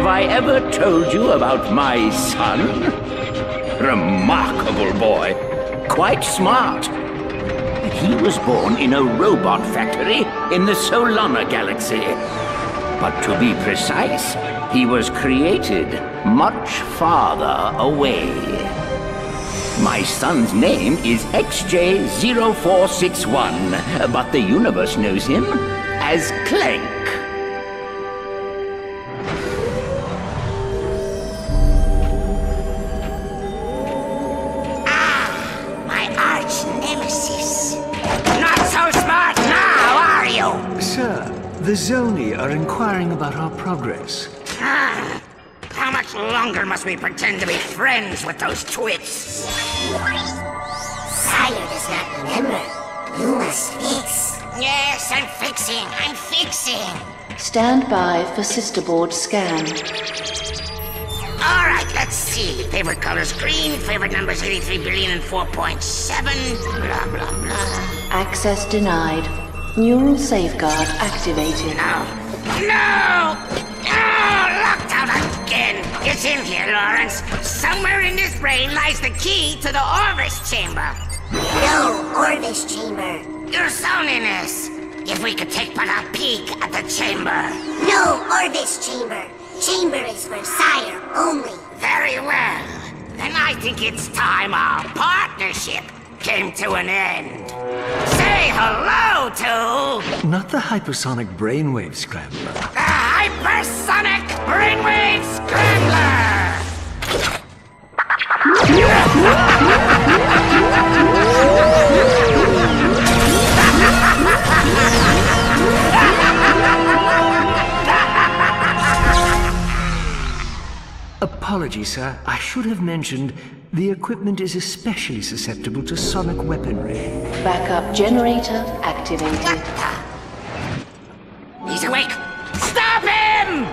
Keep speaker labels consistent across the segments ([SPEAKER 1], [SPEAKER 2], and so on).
[SPEAKER 1] I ever told you about my son? Remarkable boy. Quite smart. He was born in a robot factory in the Solana galaxy. But to be precise, he was created much farther away. My son's name is XJ0461, but the universe knows him as Clank.
[SPEAKER 2] My arch nemesis. Not so smart now, are you?
[SPEAKER 3] Sir, the Zoni are inquiring about our progress.
[SPEAKER 2] How much longer must we pretend to be friends with those twits?
[SPEAKER 4] Sire does not remember. You must fix.
[SPEAKER 2] Yes, I'm fixing.
[SPEAKER 5] Stand by for sisterboard scan.
[SPEAKER 2] Alright, let's see. Favorite color's green, favorite number's 83 billion and 4.7, blah, blah, blah.
[SPEAKER 5] Access denied. Neural safeguard activated.
[SPEAKER 2] No! Locked out again! It's in here, Lawrence. Somewhere in this brain lies the key to the Orbis chamber.
[SPEAKER 4] No Orbis chamber.
[SPEAKER 2] Your zoniness! If we could take but a peek at the chamber.
[SPEAKER 4] No Orbis chamber. Chamber is for Sire only.
[SPEAKER 2] Very well. Then I think it's time our partnership came to an end. Say hello to...
[SPEAKER 3] Not the hypersonic brainwave scrambler.
[SPEAKER 2] the Hypersonic Brainwave Scrambler!
[SPEAKER 3] Apologies, sir. I should have mentioned the equipment is especially susceptible to sonic weaponry.
[SPEAKER 5] Backup generator activated.
[SPEAKER 2] He's awake! Stop him!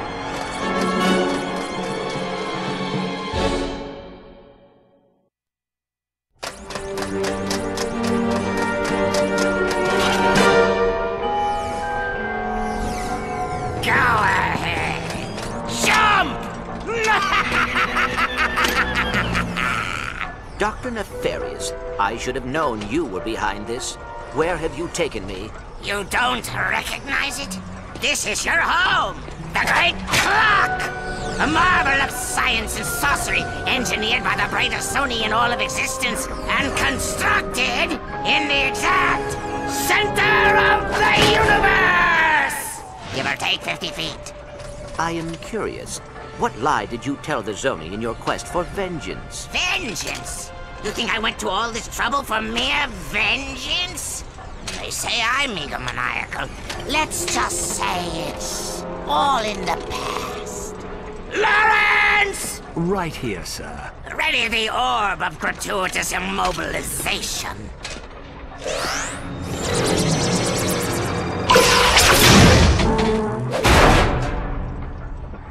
[SPEAKER 2] Go ahead! Jump!
[SPEAKER 6] Dr. Nefarious, I should have known you were behind this. Where have you taken me?
[SPEAKER 2] You don't recognize it? This is your home! The Great Clock! A marvel of science and sorcery, engineered by the brightest Sony in all of existence, and constructed in the exact center of the universe! Give or take 50 feet.
[SPEAKER 6] I am curious. What lie did you tell the Zoni in your quest for vengeance?
[SPEAKER 2] Vengeance? You think I went to all this trouble for mere vengeance? They say I'm egomaniacal. Let's just say it's all in the past. Lawrence!
[SPEAKER 3] Right here, sir.
[SPEAKER 2] Ready the orb of gratuitous immobilization.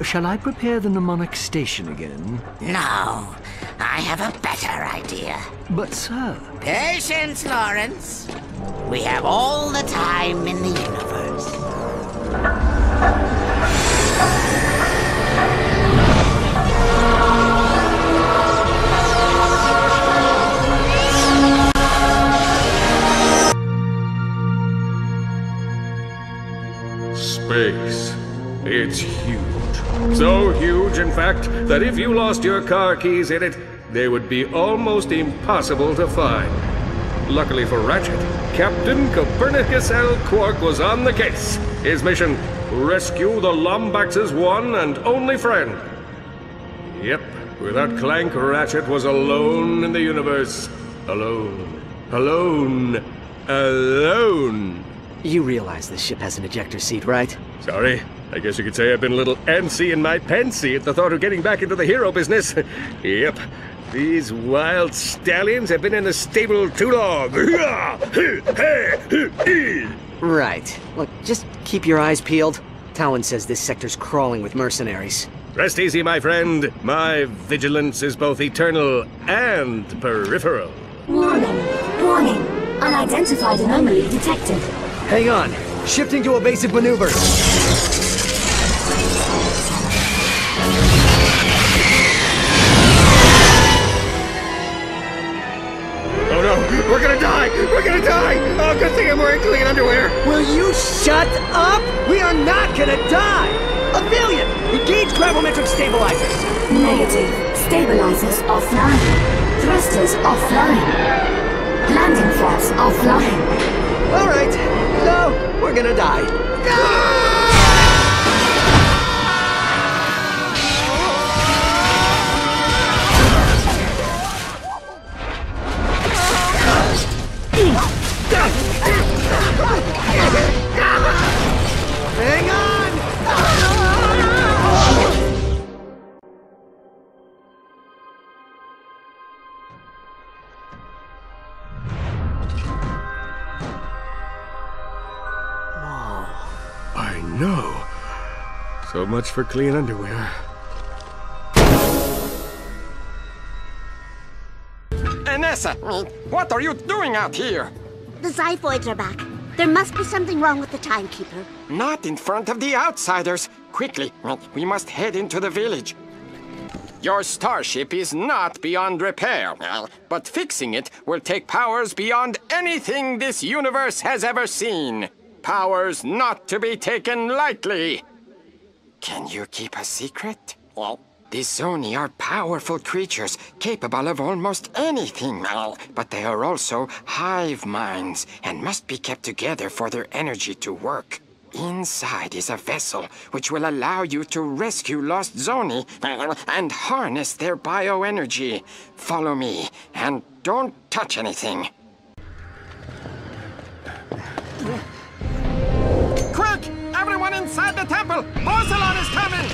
[SPEAKER 3] Shall I prepare the mnemonic station again?
[SPEAKER 2] No, I have a better idea.
[SPEAKER 3] But, sir...
[SPEAKER 2] Patience, Lawrence. We have all the time in the universe.
[SPEAKER 7] Space. It's huge. So huge, in fact, that if you lost your car keys in it, they would be almost impossible to find. Luckily for Ratchet, Captain Copernicus L. Quark was on the case. His mission, rescue the Lombax's one and only friend. Yep, without Clank, Ratchet was alone in the universe. Alone. Alone. Alone.
[SPEAKER 8] You realize this ship has an ejector seat, right?
[SPEAKER 7] Sorry. I guess you could say I've been a little antsy in my pantsy at the thought of getting back into the hero business. Yep. These wild stallions have been in the stable too long.
[SPEAKER 8] Right. Look, just keep your eyes peeled. Talon says this sector's crawling with mercenaries.
[SPEAKER 7] Rest easy, my friend. My vigilance is both eternal and peripheral.
[SPEAKER 9] Warning. Warning. Unidentified anomaly detected.
[SPEAKER 8] Hang on. Shifting to evasive maneuvers.
[SPEAKER 7] We're gonna die! We're gonna die! Oh, good thing I'm wearing clean underwear!
[SPEAKER 8] Will you shut up? We are not gonna die! Aphelion, engage gravimetric stabilizers!
[SPEAKER 9] Negative. Stabilizers offline. Thrusters offline. Landing flaps offline.
[SPEAKER 8] Alright, so we're gonna die. Hang on!
[SPEAKER 7] I know. So much for clean underwear.
[SPEAKER 10] Anessa, what are you doing out here?
[SPEAKER 4] The Xiphoids are back. There must be something wrong with the Timekeeper.
[SPEAKER 10] Not in front of the outsiders. Quickly, we must head into the village. Your starship is not beyond repair, but fixing it will take powers beyond anything this universe has ever seen. Powers not to be taken lightly. Can you keep a secret? Well, the Zoni are powerful creatures, capable of almost anything, but they are also hive minds and must be kept together for their energy to work. Inside is a vessel which will allow you to rescue lost Zoni and harness their bioenergy. Follow me, and don't touch anything. Quick! Everyone inside the temple! Porcelain is coming!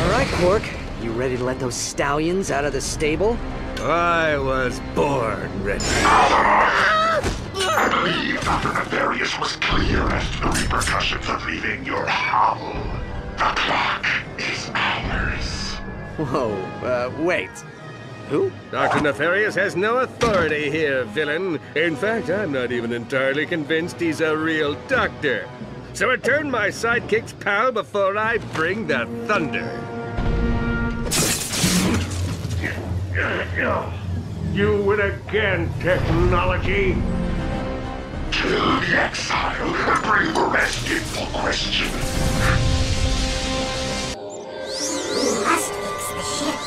[SPEAKER 8] Alright, Quark. You ready to let those stallions out of the stable?
[SPEAKER 7] I was born ready.
[SPEAKER 11] I believe Dr. Nefarious was clear as to the repercussions of leaving your hovel. The clock is ours.
[SPEAKER 8] Whoa, wait. Who?
[SPEAKER 7] Dr. Nefarious has no authority here, villain. In fact, I'm not even entirely convinced he's a real doctor. So return my sidekick's pal before I bring the thunder. You win again, technology.
[SPEAKER 11] Kill the exile and bring the rest in for question.
[SPEAKER 4] We must fix the ship.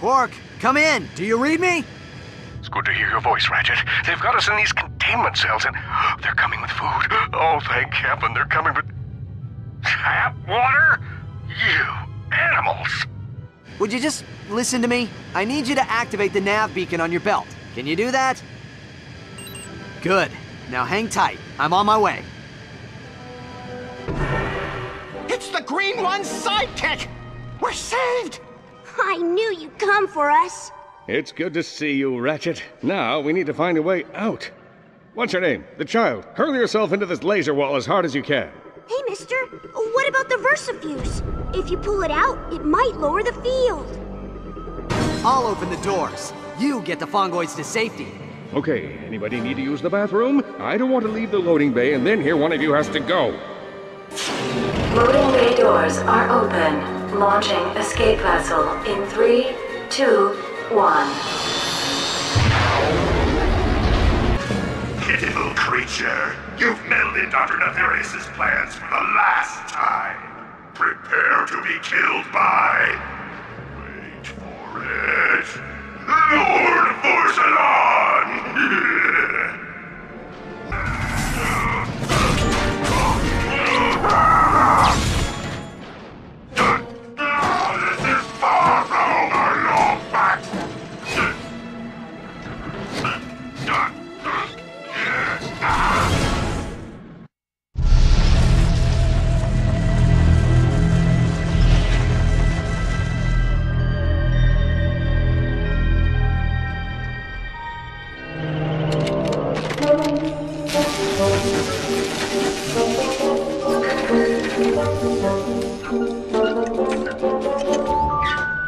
[SPEAKER 8] Quark, come in. Do you read me?
[SPEAKER 12] It's good to hear your voice, Ratchet. They've got us in these containment cells and they're coming with food. Oh, thank heaven they're coming with tap water? You animals!
[SPEAKER 8] Would you just listen to me? I need you to activate the nav beacon on your belt. Can you do that? Good. Now hang tight. I'm on my way.
[SPEAKER 10] It's the Green One's sidekick! We're saved!
[SPEAKER 4] I knew you'd come for us.
[SPEAKER 7] It's good to see you, Ratchet. Now we need to find a way out. What's your name? The child. Hurl yourself into this laser wall as hard as you can.
[SPEAKER 4] Hey, mister, what about the Versafuse? If you pull it out, it might lower the field.
[SPEAKER 8] I'll open the doors. You get the Fongoids to safety.
[SPEAKER 7] Okay, anybody need to use the bathroom? I don't want to leave the loading bay and then hear one of you has to go.
[SPEAKER 5] Loading bay doors are open. Launching escape vessel in 3, 2, 1.
[SPEAKER 11] Pitiful creature, you've meddled in Dr. Nefarious's plans for the last time. Prepare to be killed by... Wait for it... Lord Porcelain! This is far from our long back.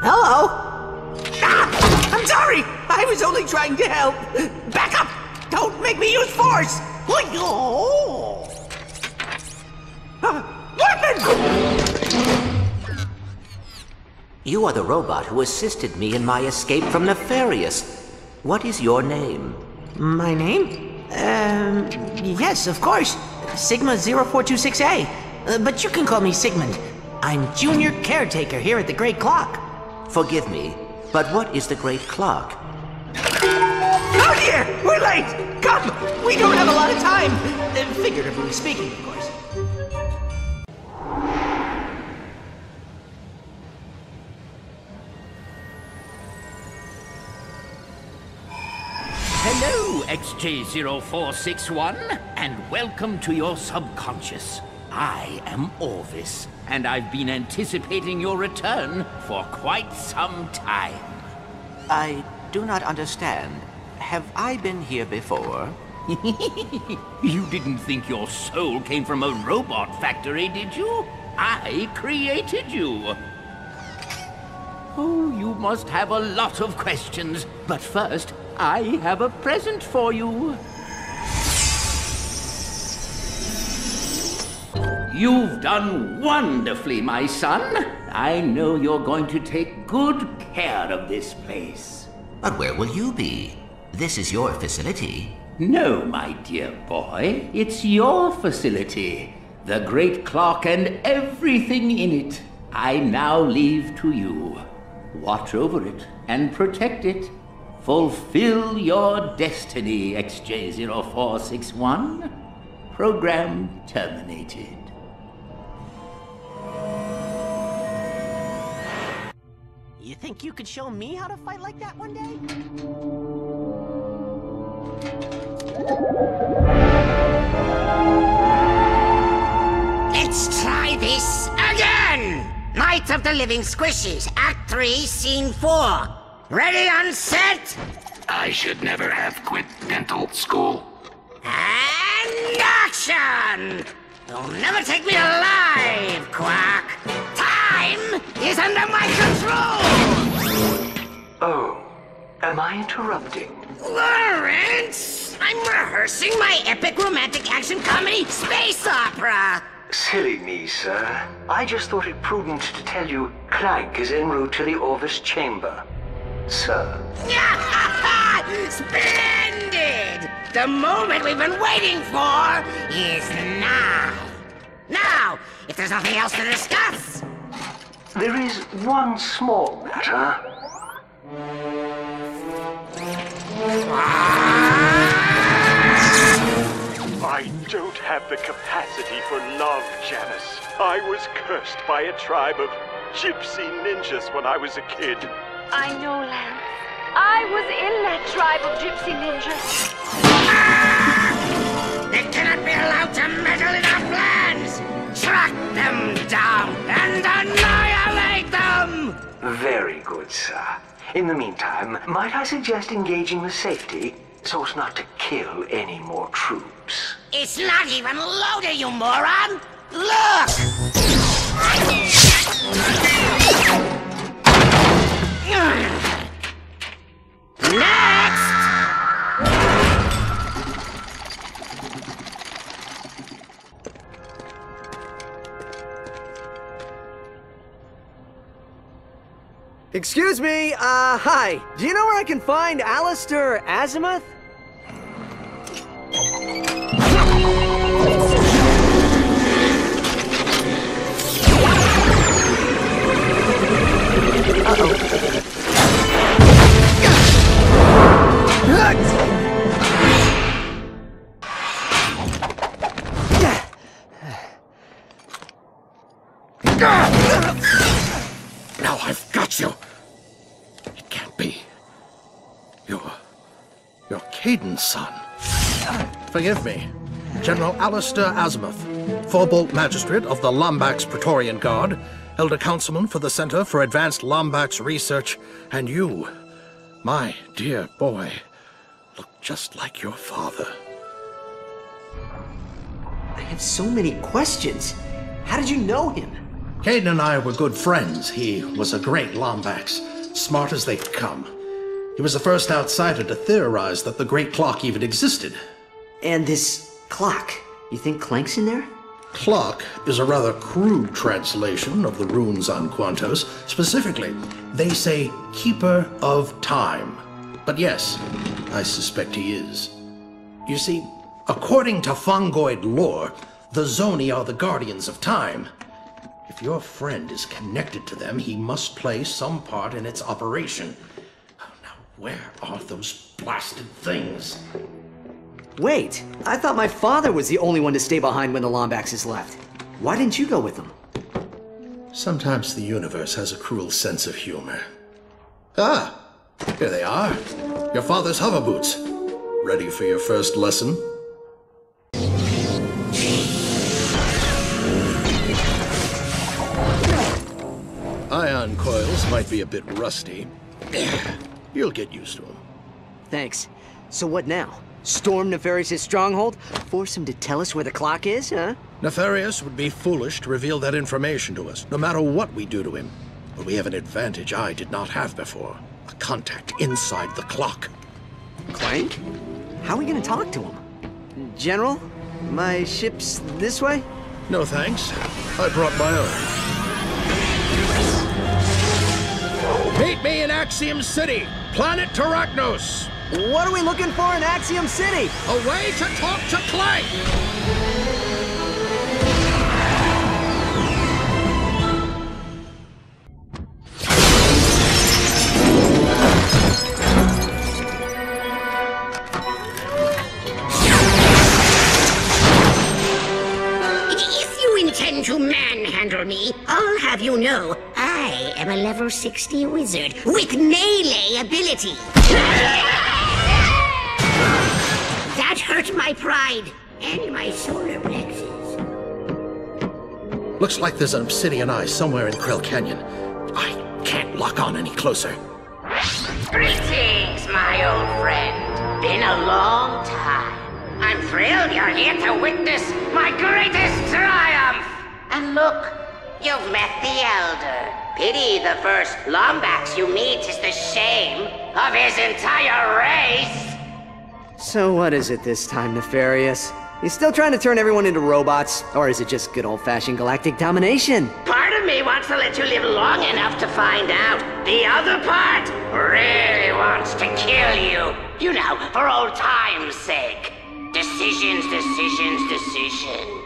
[SPEAKER 13] Hello? Ah! I'm sorry! I was only trying to help! Back up! Don't make me use force!
[SPEAKER 6] You are the robot who assisted me in my escape from Nefarious. What is your name?
[SPEAKER 13] My name? Yes, of course. Sigma 0426A. But you can call me Sigmund. I'm junior caretaker here at the Great Clock.
[SPEAKER 6] Forgive me, but what is the Great Clock?
[SPEAKER 13] Oh dear! We're late! Come! We don't have a lot of time! Figuratively speaking, of course.
[SPEAKER 1] Hello, XJ0461, and welcome to your subconscious. I am Orvis, and I've been anticipating your return for quite some time.
[SPEAKER 6] I do not understand. Have I been here before?
[SPEAKER 1] You didn't think your soul came from a robot factory, did you? I created you. Oh, you must have a lot of questions. But first, I have a present for you. You've done wonderfully, my son. I know you're going to take good care of this place.
[SPEAKER 6] But where will you be? This is your facility.
[SPEAKER 1] No, my dear boy. It's your facility. The Great Clock and everything in it. I now leave to you. Watch over it and protect it. Fulfill your destiny, XJ0461. Program terminated.
[SPEAKER 13] You think you could show me how to fight like that one day?
[SPEAKER 2] Let's try this again! Night of the Living Squishies, Act 3, Scene 4. Ready on set?
[SPEAKER 11] I should never have quit dental school.
[SPEAKER 2] And action! You'll never take me alive, Quack! Time is under my control!
[SPEAKER 3] Oh, am I interrupting?
[SPEAKER 2] Lawrence! I'm rehearsing my epic romantic action comedy space opera!
[SPEAKER 3] Silly me, sir. I just thought it prudent to tell you Clank is en route to the Orvis chamber. Sir.
[SPEAKER 2] Splendid! The moment we've been waiting for is now! Now, if there's nothing else to discuss!
[SPEAKER 3] There is one small matter.
[SPEAKER 14] I don't have the capacity for love, Janice. I was cursed by a tribe of gypsy ninjas when I was a kid.
[SPEAKER 15] I know, Lance. I was in that tribe of gypsy ninjas.
[SPEAKER 2] They cannot be allowed to meddle in our plans! Track them down and annihilate them!
[SPEAKER 3] Very good, sir. In the meantime, might I suggest engaging with safety so as not to kill any more troops?
[SPEAKER 2] It's not even loaded, you moron! Look! Next!
[SPEAKER 8] Excuse me, hi. Do you know where I can find Alistair Azimuth?
[SPEAKER 7] Now I've got you. It can't be. You're Caden's son. Forgive me. General Alistair Azimuth, Forbolt Magistrate of the Lombax Praetorian Guard, Elder Councilman for the Center for Advanced Lombax Research, and you, my dear boy, look just like your father.
[SPEAKER 8] I have so many questions. How did you know him?
[SPEAKER 7] Caden and I were good friends. He was a great Lombax, smart as they come. He was the first outsider to theorize that the Great Clock even existed.
[SPEAKER 8] And this clock, you think Clank's in there?
[SPEAKER 16] Clock is a rather crude translation of the runes on Quantos. Specifically, they say Keeper of Time. But yes, I suspect he is. You see, according to Fungoid lore, the Zoni are the guardians of time. If your friend is connected to them, he must play some part in its operation. Now, where are those blasted things?
[SPEAKER 8] Wait, I thought my father was the only one to stay behind when the Lombaxes left. Why didn't you go with them?
[SPEAKER 16] Sometimes the universe has a cruel sense of humor. Ah, here they are. Your father's hover boots. Ready for your first lesson? Ion coils might be a bit rusty. You'll get used to them.
[SPEAKER 8] Thanks. So what now? Storm Nefarious' stronghold? Force him to tell us where the clock is, huh?
[SPEAKER 16] Nefarious would be foolish to reveal that information to us, no matter what we do to him. But we have an advantage I did not have before. A contact inside the clock.
[SPEAKER 8] Clank? How are we gonna talk to him? General, my ship's this way?
[SPEAKER 16] No thanks. I brought my own. Meet me in Axiom City, planet Terragnos.
[SPEAKER 8] What are we looking for in Axiom City?
[SPEAKER 16] A way to talk to Clank!
[SPEAKER 2] If you intend to manhandle me, I'll have you know, I am a level 60 wizard with melee ability. That hurt my pride and my solar plexus.
[SPEAKER 16] Looks like there's an obsidian eye somewhere in Krill Canyon. I can't lock on any closer.
[SPEAKER 2] Greetings, my old friend. Been a long time. I'm thrilled you're here to witness my greatest triumph. And look, you've met the Elder. Pity the first Lombax you meet is the shame of his entire race.
[SPEAKER 8] So what is it this time, Nefarious? You still trying to turn everyone into robots? Or is it just good old-fashioned galactic domination?
[SPEAKER 2] Part of me wants to let you live long enough to find out. The other part really wants to kill you. You know, for old time's sake. Decisions, decisions, decisions.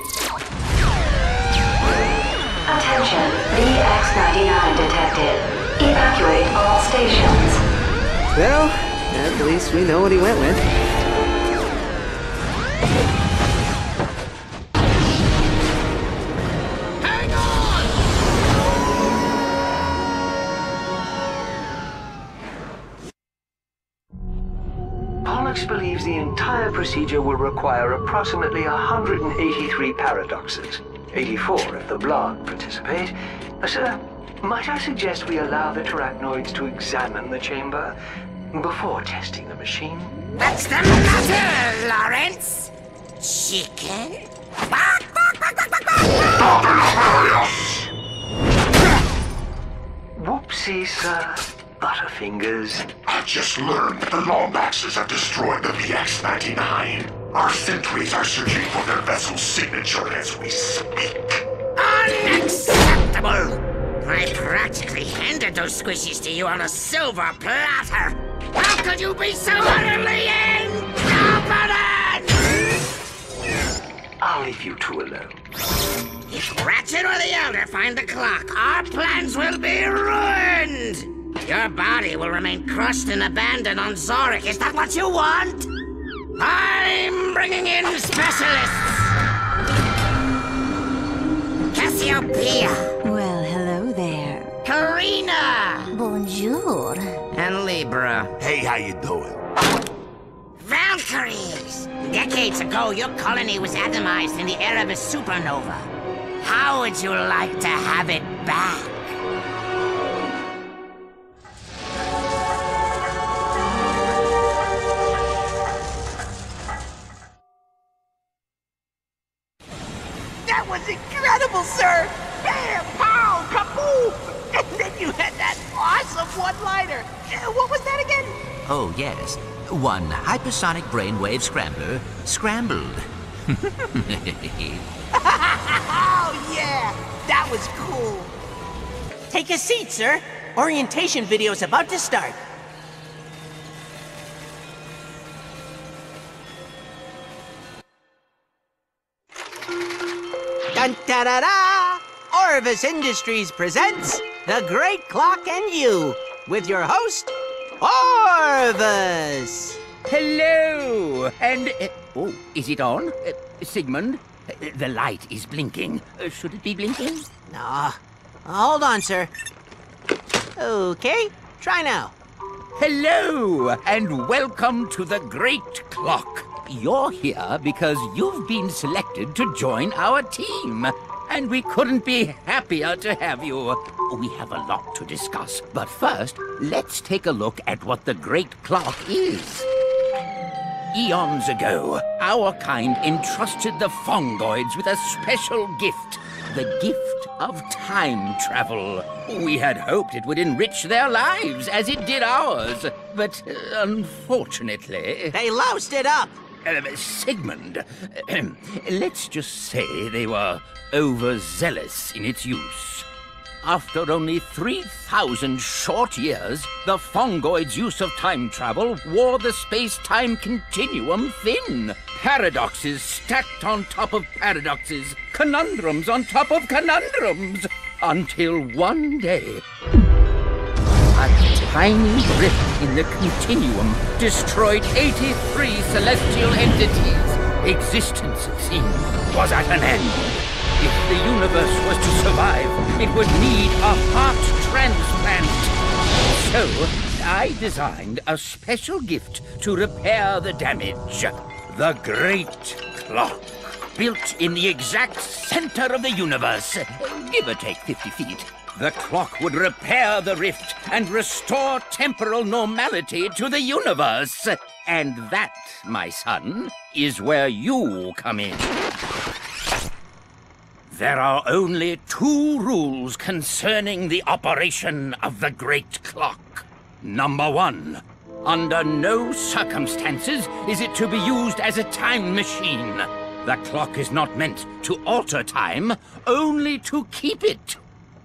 [SPEAKER 5] Attention, VX-99 detected. Evacuate all stations.
[SPEAKER 8] Well, at least we know what he went with.
[SPEAKER 16] Hang on!
[SPEAKER 3] Pollux believes the entire procedure will require approximately 183 paradoxes. 84 if the blog participate. Sir, might I suggest we allow the Terragnoids to examine the chamber before testing the machine?
[SPEAKER 2] What's the matter, Lawrence? Chicken?
[SPEAKER 3] Whoopsie, sir. Butterfingers.
[SPEAKER 11] I just learned the Lombaxes have destroyed the VX-99. Our sentries are searching for their vessel's signature as we speak.
[SPEAKER 2] Unacceptable! I practically handed those squishies to you on a silver platter! How could you be so utterly incompetent?
[SPEAKER 3] I'll leave you two alone.
[SPEAKER 2] If Ratchet or the Elder find the clock, our plans will be ruined! Your body will remain crushed and abandoned on Zorik. Is that what you want? I'm bringing in specialists! Cassiopeia!
[SPEAKER 17] Well, hello there.
[SPEAKER 2] Karina!
[SPEAKER 17] Bonjour.
[SPEAKER 2] And Libra.
[SPEAKER 11] Hey, how you doing?
[SPEAKER 2] Valkyries! Decades ago, your colony was atomized in the Erebus supernova. How would you like to have it back?
[SPEAKER 18] That was incredible, sir! Bam! Pow! Kaboom! And then you had that awesome one-liner! What was that again?
[SPEAKER 6] Oh, yes. One hypersonic brainwave scrambler scrambled.
[SPEAKER 18] Oh, yeah! That was cool.
[SPEAKER 13] Take a seat, sir. Orientation video's about to start. Dun-da-da-da! Orvis Industries presents The Great Clock and You, with your host, Orvis!
[SPEAKER 1] Hello! And, oh, is it on? Sigmund, the light is blinking. Should it be blinking?
[SPEAKER 13] No. Hold on, sir. Okay, try now.
[SPEAKER 1] Hello, and welcome to the Great Clock. You're here because you've been selected to join our team. And we couldn't be happier to have you. We have a lot to discuss. But first, let's take a look at what the Great Clock is. Eons ago, our kind entrusted the Fongoids with a special gift. The gift of time travel. We had hoped it would enrich their lives as it did ours. But unfortunately...
[SPEAKER 13] They loused it up!
[SPEAKER 1] Sigmund, let's just say they were overzealous in its use. After only 3,000 short years, the Fongoids' use of time travel wore the space-time continuum thin. Paradoxes stacked on top of paradoxes, conundrums on top of conundrums, until one day, a tiny rift in the continuum destroyed 83 celestial entities. Existence, it seemed, was at an end. If the universe was to survive, it would need a heart transplant. So, I designed a special gift to repair the damage. The Great Clock. Built in the exact center of the universe, give or take 50 feet. The clock would repair the rift and restore temporal normality to the universe. And that, my son, is where you come in. There are only 2 rules concerning the operation of the Great Clock. Number 1, under no circumstances is it to be used as a time machine. The clock is not meant to alter time, only to keep it.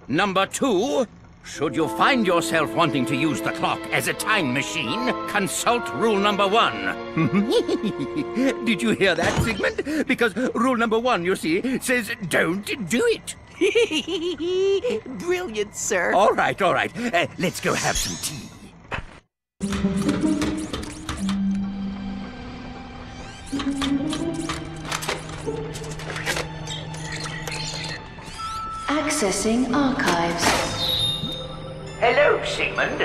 [SPEAKER 1] Number 2, should you find yourself wanting to use the clock as a time machine, consult rule number 1. Did you hear that, Sigmund? Because rule number 1, you see, says don't do it.
[SPEAKER 18] Brilliant, sir.
[SPEAKER 1] All right. Let's go have some tea.
[SPEAKER 5] Accessing archives.
[SPEAKER 1] Hello, Sigmund.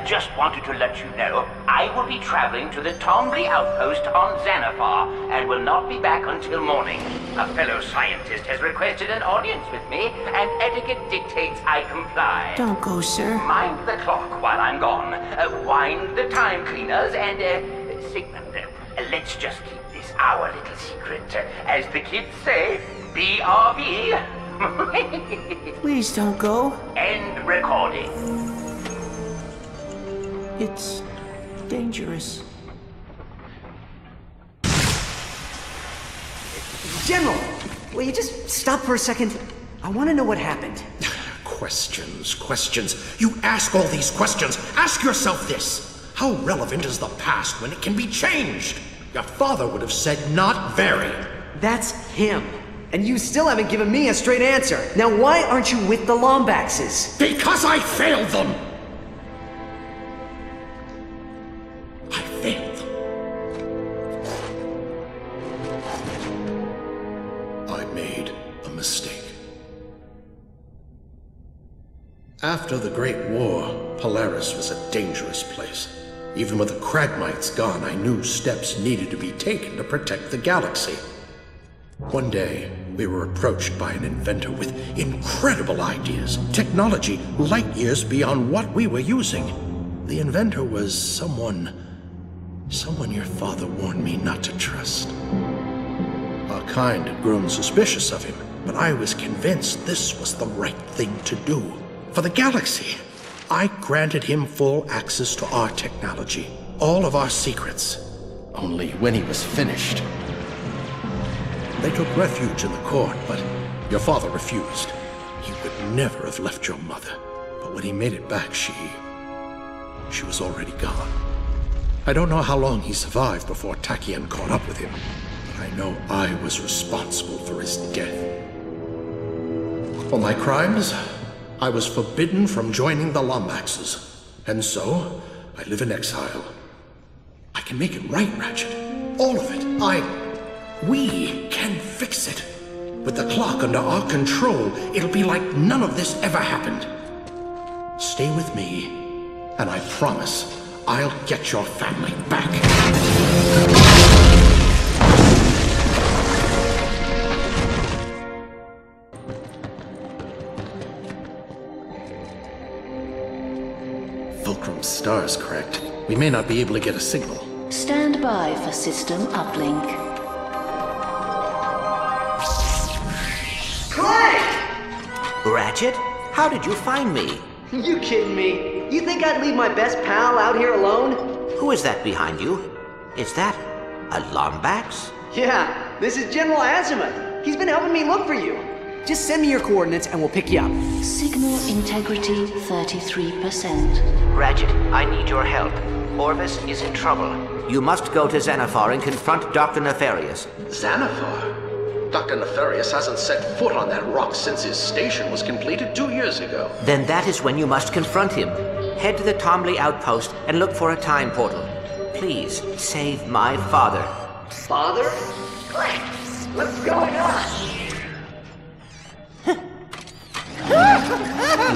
[SPEAKER 1] Just wanted to let you know I will be traveling to the Tombly outpost on Xanathar and will not be back until morning. A fellow scientist has requested an audience with me, and etiquette dictates I comply.
[SPEAKER 13] Don't go, sir.
[SPEAKER 1] Mind the clock while I'm gone. Wind the time cleaners, and, Sigmund, let's just keep this our little secret. As the kids say, BRB.
[SPEAKER 13] Please don't go.
[SPEAKER 1] End recording.
[SPEAKER 13] It's dangerous.
[SPEAKER 8] General, will you just stop for a second? I want to know what happened.
[SPEAKER 16] Questions. You ask all these questions. Ask yourself this. How relevant is the past when it can be changed? Your father would have said not very.
[SPEAKER 8] That's him. And you still haven't given me a straight answer. Now why aren't you with the Lombaxes?
[SPEAKER 16] Because I failed them! I failed them. I made a mistake. After the Great War, Polaris was a dangerous place. Even with the Kragmites gone, I knew steps needed to be taken to protect the galaxy. One day, we were approached by an inventor with incredible ideas, technology light years beyond what we were using. The inventor was someone your father warned me not to trust. Our kind had grown suspicious of him, but I was convinced this was the right thing to do. For the galaxy, I granted him full access to our technology, all of our secrets. Only when he was finished, they took refuge in the court, but Your father refused. He would never have left your mother. But when he made it back, she was already gone. I don't know how long he survived before Tachyon caught up with him, but I know I was responsible for his death. For my crimes, I was forbidden from joining the Lombaxes, and so I live in exile. I can make it right, Ratchet. All of it. We can fix it. With the clock under our control, it'll be like none of this ever happened. Stay with me, and I promise I'll get your family back. Fulcrum's star's cracked. We may not be able to get a signal.
[SPEAKER 5] Stand by for system uplink.
[SPEAKER 8] Clank!
[SPEAKER 6] Ratchet? How did you find me?
[SPEAKER 8] You kidding me? You think I'd leave my best pal out here alone?
[SPEAKER 6] Who is that behind you? Is that a Lombax?
[SPEAKER 8] Yeah, this is General Azimuth. He's been helping me look for you. Just send me your coordinates and we'll pick you up.
[SPEAKER 5] Signal integrity 33%.
[SPEAKER 6] Ratchet, I need your help. Orvis is in trouble. You must go to Xanathar and confront Dr. Nefarious.
[SPEAKER 16] Xanathar? Dr. Nefarious hasn't set foot on that rock since his station was completed 2 years ago.
[SPEAKER 6] Then that is when you must confront him. Head to the Tomley outpost and look for a time portal. Please, save my father.
[SPEAKER 8] Father? Clank, what's going on?
[SPEAKER 6] You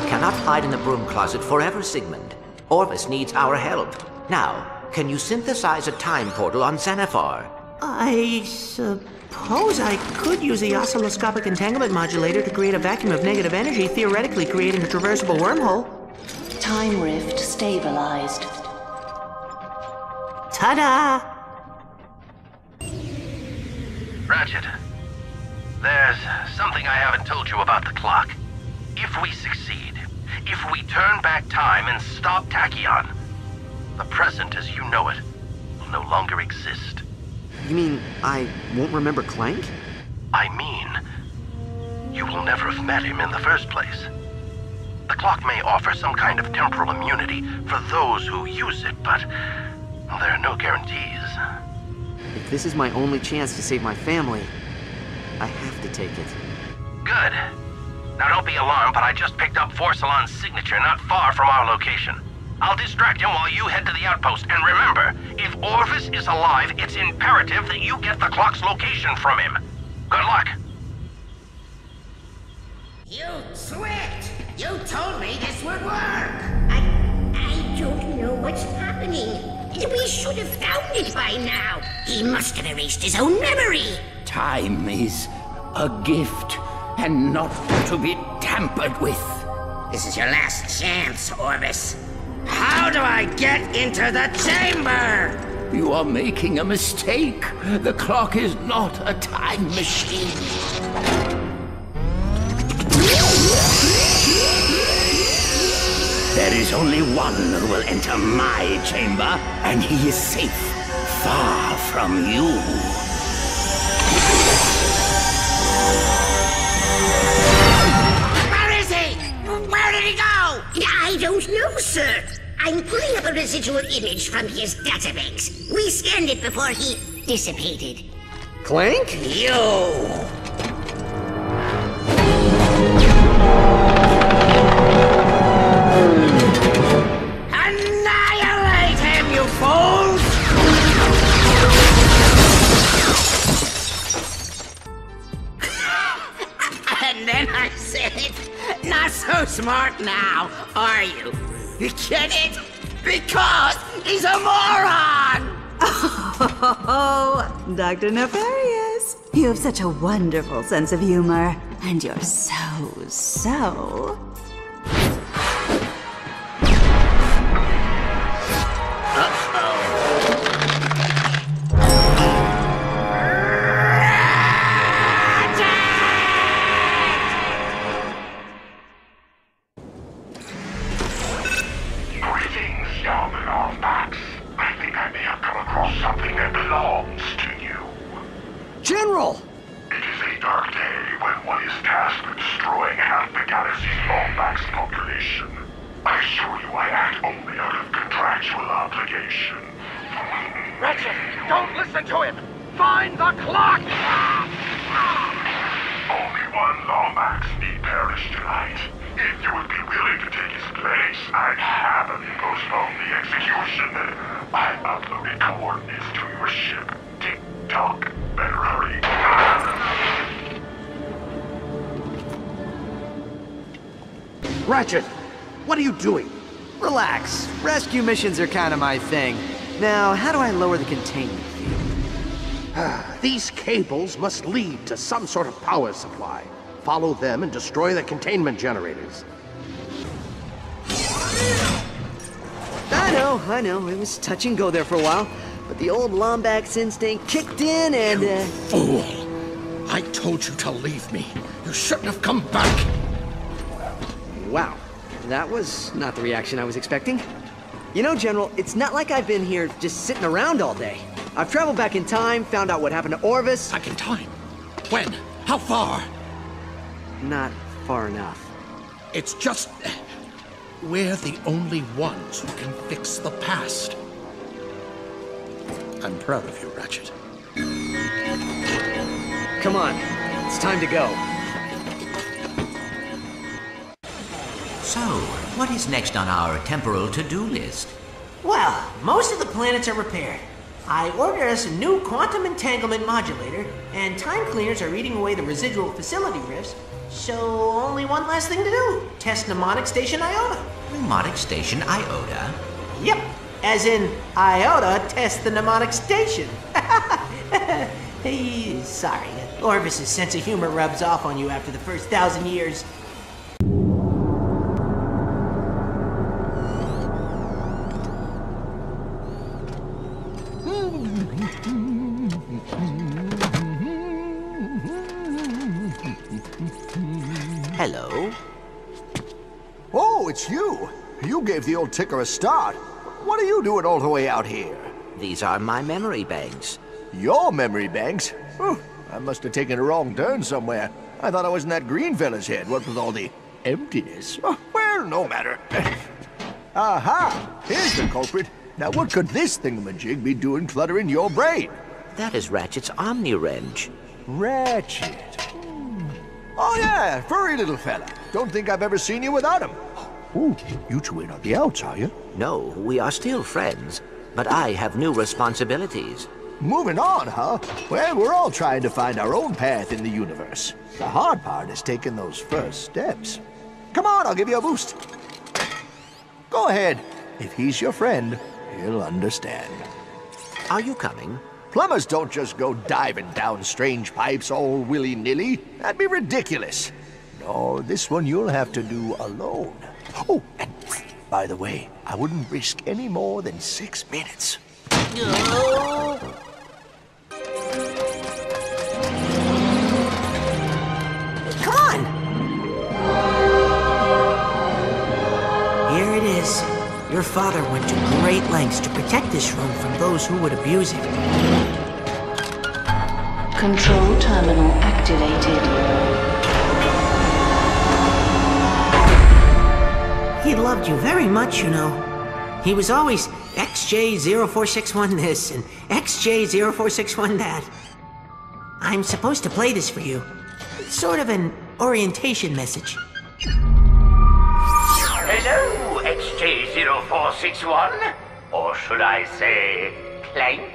[SPEAKER 6] cannot hide in the broom closet forever, Sigmund. Orvis needs our help. Now, can you synthesize a time portal on Xanathar?
[SPEAKER 13] I suppose I could use the oscilloscopic entanglement modulator to create a vacuum of negative energy, theoretically creating a traversable wormhole.
[SPEAKER 5] Time rift stabilized.
[SPEAKER 13] Ta-da!
[SPEAKER 12] Ratchet, there's something I haven't told you about the clock. If we succeed, if we turn back time and stop Tachyon, the present as you know it will no longer exist.
[SPEAKER 8] You mean I won't remember Clank?
[SPEAKER 12] I mean, you will never have met him in the first place. The clock may offer some kind of temporal immunity for those who use it, but there are no guarantees.
[SPEAKER 8] If this is my only chance to save my family, I have to take it.
[SPEAKER 12] Good. Now don't be alarmed, but I just picked up Forcelon's signature not far from our location. I'll distract him while you head to the outpost. And remember, if Orvis is alive, it's imperative that you get the clock's location from him. Good luck.
[SPEAKER 2] You twit! You told me this would work! I don't know what's happening. We should have found it by now. He must have erased his own memory.
[SPEAKER 1] Time is a gift and not to be tampered with.
[SPEAKER 2] This is your last chance, Orvis. How do I get into the chamber?
[SPEAKER 1] You are making a mistake. The clock is not a time machine. There is only one who will enter my chamber, and he is safe, far from you.
[SPEAKER 2] Where is he? Where did he go? I don't know, sir. I'm pulling up a residual image from his database. We scanned it before he dissipated.
[SPEAKER 8] Clank?
[SPEAKER 2] You! Annihilate him, you fools! And then I said, not so smart now, are you? You get it? Because he's a moron!
[SPEAKER 17] Oh, Dr. Nefarious. You have such a wonderful sense of humor. And you're so...
[SPEAKER 11] Greetings, young Lombax. I think I may have come across something that belongs to you.
[SPEAKER 8] General!
[SPEAKER 11] It is a dark day when one is tasked with destroying half the galaxy's Lombax population. I assure you I act only out of contractual obligation.
[SPEAKER 12] Ratchet, don't listen to him! Find the clock!
[SPEAKER 11] Only one Lombax need perish tonight. If you would be willing to take his place, I'd happily postpone the execution. I uploaded coordinates to your ship. Tick-tock. Better hurry.
[SPEAKER 8] Ratchet, what are you doing? Relax. Rescue missions are kind of my thing. Now, how do I lower the containment field?
[SPEAKER 19] These cables must lead to some sort of power supply. Follow them and destroy the containment generators.
[SPEAKER 8] I know. It was touch and go there for a while. But the old Lombax instinct kicked in and,
[SPEAKER 16] You fool! I told you to leave me. You shouldn't have come back.
[SPEAKER 8] Wow. That was not the reaction I was expecting. You know, General, it's not like I've been here just sitting around all day. I've traveled back in time, found out what happened to Orvis.
[SPEAKER 16] Back in time? When? How far?
[SPEAKER 8] Not far enough.
[SPEAKER 16] It's just... we're the only ones who can fix the past. I'm proud of you, Ratchet.
[SPEAKER 8] Come on. It's time to go.
[SPEAKER 6] So, what is next on our temporal to-do list?
[SPEAKER 13] Well, most of the planets are repaired. I ordered us a new quantum entanglement modulator, and time cleaners are eating away the residual facility rifts, so only one last thing to do. Test Mnemonic Station Iota.
[SPEAKER 6] Mnemonic Station Iota?
[SPEAKER 13] Yep, as in Iota test the mnemonic station. Hey, sorry, Orvis's sense of humor rubs off on you after the first 1,000 years.
[SPEAKER 6] Hello?
[SPEAKER 20] Oh, it's you. You gave the old ticker a start. What are you doing all the way out here?
[SPEAKER 6] These are my memory banks.
[SPEAKER 20] Your memory banks? Oh, I must have taken a wrong turn somewhere. I thought I was in that green fella's head, what with all the emptiness. Oh, well, no matter. Aha! Here's the culprit. Now what could this thingamajig be doing cluttering your brain?
[SPEAKER 6] That is Ratchet's Omni-Wrench.
[SPEAKER 20] Ratchet. Oh yeah, furry little fella. Don't think I've ever seen you without him. Ooh, you two ain't on the outs, are you?
[SPEAKER 6] No, we are still friends, but I have new responsibilities.
[SPEAKER 20] Moving on, huh? Well, we're all trying to find our own path in the universe. The hard part is taking those first steps. Come on, I'll give you a boost. Go ahead. If he's your friend, he'll understand.
[SPEAKER 6] Are you coming?
[SPEAKER 20] Plumbers don't just go diving down strange pipes all willy-nilly. That'd be ridiculous. No, this one you'll have to do alone. Oh, and by the way, I wouldn't risk any more than 6 minutes.
[SPEAKER 13] Come on! Here it is. Your father went to great lengths to protect this room from those who would abuse it.
[SPEAKER 5] Control terminal activated.
[SPEAKER 13] He loved you very much, you know. He was always XJ0461 this and XJ0461 that. I'm supposed to play this for you. It's sort of an orientation message.
[SPEAKER 1] Hello, XJ0461? Or should I say, Clank?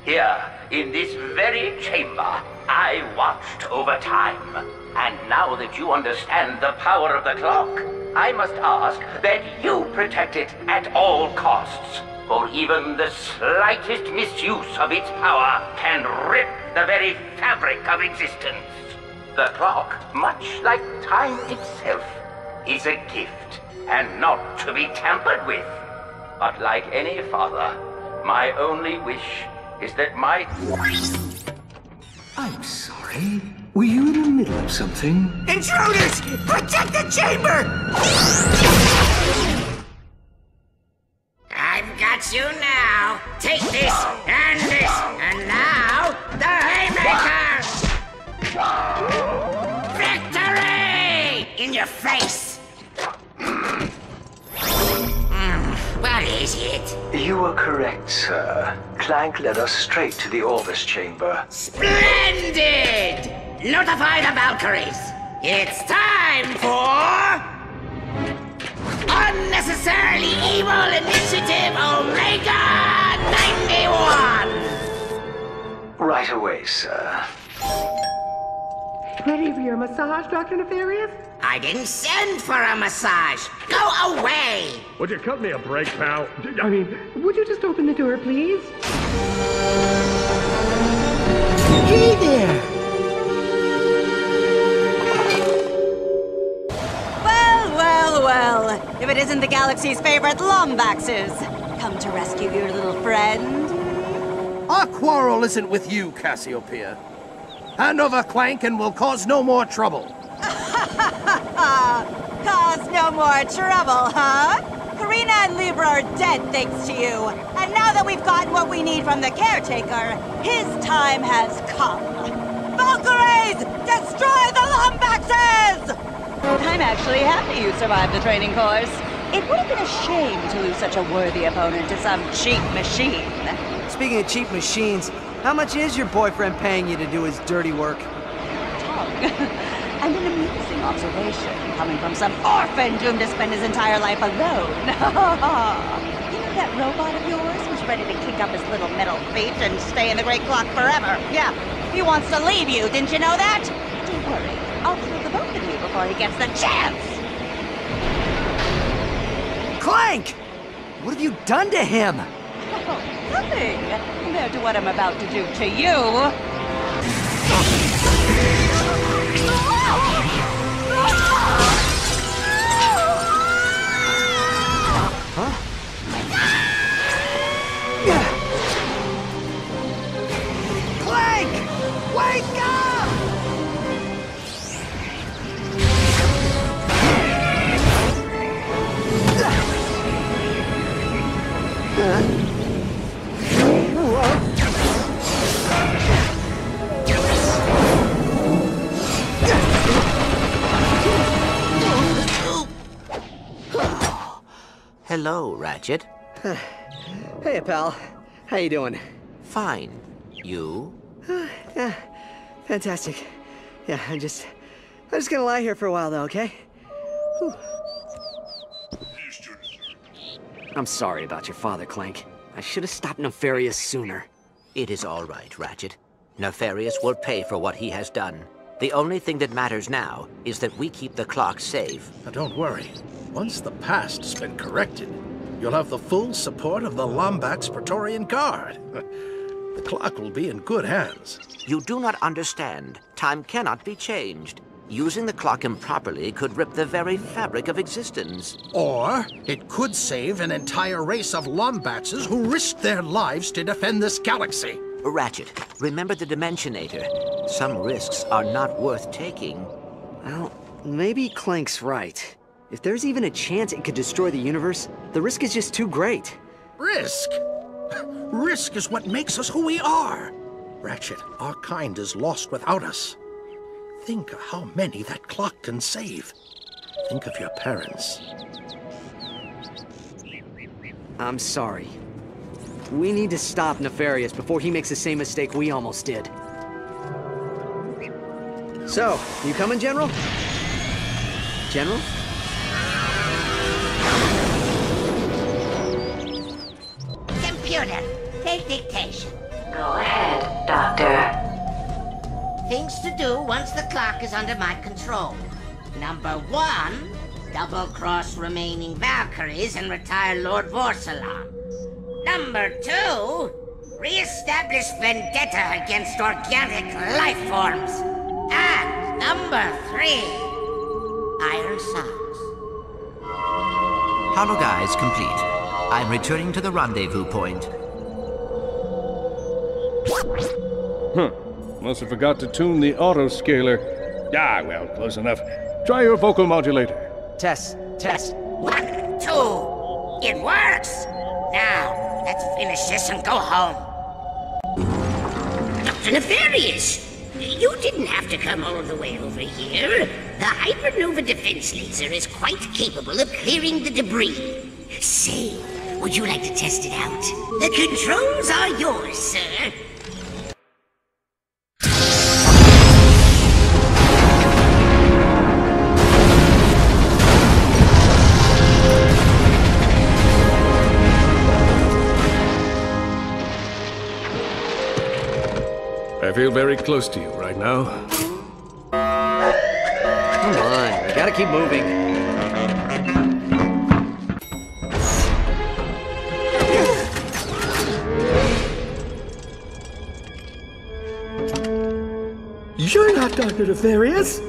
[SPEAKER 1] Here, in this very chamber, I watched over time. And now that you understand the power of the clock, I must ask that you protect it at all costs. For even the slightest misuse of its power can rip the very fabric of existence. The clock, much like time itself, is a gift and not to be tampered with. But like any father, my only wish is that my...
[SPEAKER 16] I'm sorry. Were you in the middle of something?
[SPEAKER 18] Intruders! Protect the chamber!
[SPEAKER 2] I've got you now. Take this, and now, the Haymaker! Victory! In your face! What is it?
[SPEAKER 3] You were correct, sir. Clank led us straight to the Orbis chamber.
[SPEAKER 2] Splendid! Notify the Valkyries! It's time for... Unnecessarily Evil Initiative Omega 91!
[SPEAKER 3] Right away, sir.
[SPEAKER 18] Ready for your massage, Dr. Nefarious?
[SPEAKER 2] I didn't send for a massage. Go away!
[SPEAKER 7] Would you cut me a break, pal? I mean...
[SPEAKER 18] Would you just open the door, please? Hey there!
[SPEAKER 17] Well, if it isn't the galaxy's favorite Lombaxes, come to rescue your little friend.
[SPEAKER 19] Our quarrel isn't with you, Cassiopeia. Hand over Clank and we'll cause no more trouble.
[SPEAKER 17] Cause no more trouble, huh? Karina and Libra are dead thanks to you. And now that we've gotten what we need from the caretaker, his time has come. Valkyries! Destroy the Lombaxes! I'm actually happy you survived the training course. It would have been a shame to lose such a worthy opponent to some cheap machine.
[SPEAKER 8] Speaking of cheap machines, how much is your boyfriend paying you to do his dirty work?
[SPEAKER 17] And an amusing observation coming from some orphan doomed to spend his entire life alone. You know that robot of yours who's ready to kick up his little metal feet and stay in the Great Clock forever? Yeah, he wants to leave you, didn't you know that? Don't worry, I'll kill the both of you before he gets the chance!
[SPEAKER 8] Clank! What have you done to him?
[SPEAKER 17] Oh, nothing compared to what I'm about to do to you.
[SPEAKER 8] Huh? Clank! Wake up!
[SPEAKER 6] Hello, Ratchet.
[SPEAKER 8] Hey, pal. How you doing?
[SPEAKER 6] Fine. You?
[SPEAKER 8] Yeah, fantastic. Yeah, I'm just gonna lie here for a while, though, okay? Whew. I'm sorry about your father, Clank. I should have stopped Nefarious sooner.
[SPEAKER 6] It is all right, Ratchet. Nefarious will pay for what he has done. The only thing that matters now is that we keep the clock safe.
[SPEAKER 16] Now, don't worry. Once the past's been corrected, you'll have the full support of the Lombax Praetorian Guard. The clock will be in good hands.
[SPEAKER 6] You do not understand. Time cannot be changed. Using the clock improperly could rip the very fabric of existence.
[SPEAKER 16] Or it could save an entire race of Lombaxes who risked their lives to defend this galaxy.
[SPEAKER 6] Ratchet, remember the Dimensionator. Some risks are not worth taking.
[SPEAKER 8] Well, maybe Clank's right. If there's even a chance it could destroy the universe, the risk is just too great.
[SPEAKER 16] Risk? Risk is what makes us who we are. Ratchet, our kind is lost without us. Think of how many that clock can save. Think of your parents.
[SPEAKER 8] I'm sorry. We need to stop Nefarious before he makes the same mistake we almost did. So, you coming, General? General?
[SPEAKER 2] Computer, take dictation.
[SPEAKER 5] Go ahead, Doctor.
[SPEAKER 2] Things to do once the clock is under my control. Number 1, double-cross remaining Valkyries and retire Lord Vorsalon. Number 2, re-establish vendetta against organic life forms. And number 3, Iron Socks.
[SPEAKER 6] Hollow Guys complete. I'm returning to the rendezvous point.
[SPEAKER 7] Must have forgot to tune the auto-scaler. Ah, well, close enough. Try your vocal modulator.
[SPEAKER 8] Test.
[SPEAKER 2] 1, 2. It works! Now, let's finish this and go home. Dr. Nefarious! you didn't have to come all the way over here. The hypernova defense laser is quite capable of clearing the debris. Say, would you like to test it out? The controls are yours, sir.
[SPEAKER 7] I feel very close to you right now.
[SPEAKER 8] Come on, we gotta keep moving.
[SPEAKER 18] You're not Dr. Nefarious!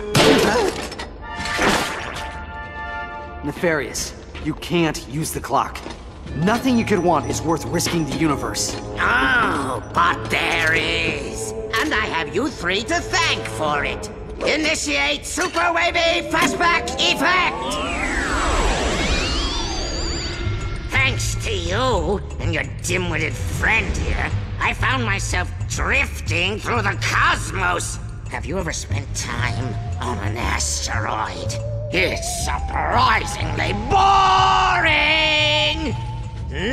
[SPEAKER 8] Nefarious, you can't use the clock. Nothing you could want is worth risking the universe.
[SPEAKER 2] Oh, but there is. And I have you three to thank for it. Initiate Super Wavy Flashback Effect! Thanks to you and your dim-witted friend here, I found myself drifting through the cosmos. Have you ever spent time on an asteroid? It's surprisingly boring!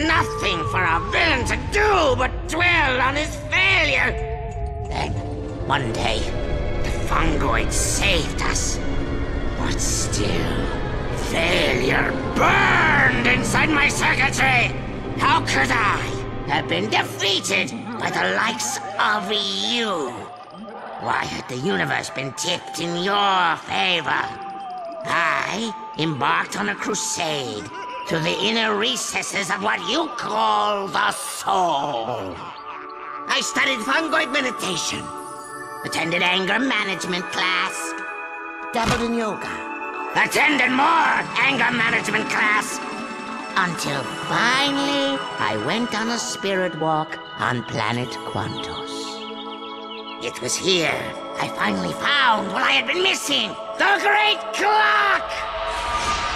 [SPEAKER 2] Nothing for a villain to do but dwell on his failure. Then, one day, the fungoid saved us. But still, failure burned inside my circuitry. How could I have been defeated by the likes of you? Why had the universe been tipped in your favor? I embarked on a crusade to the inner recesses of what you call the soul. I studied fungoid meditation, attended anger management class, dabbled in yoga, attended more anger management class, until finally I went on a spirit walk on planet Quantos. It was here I finally found what I had been missing, the Great Clock!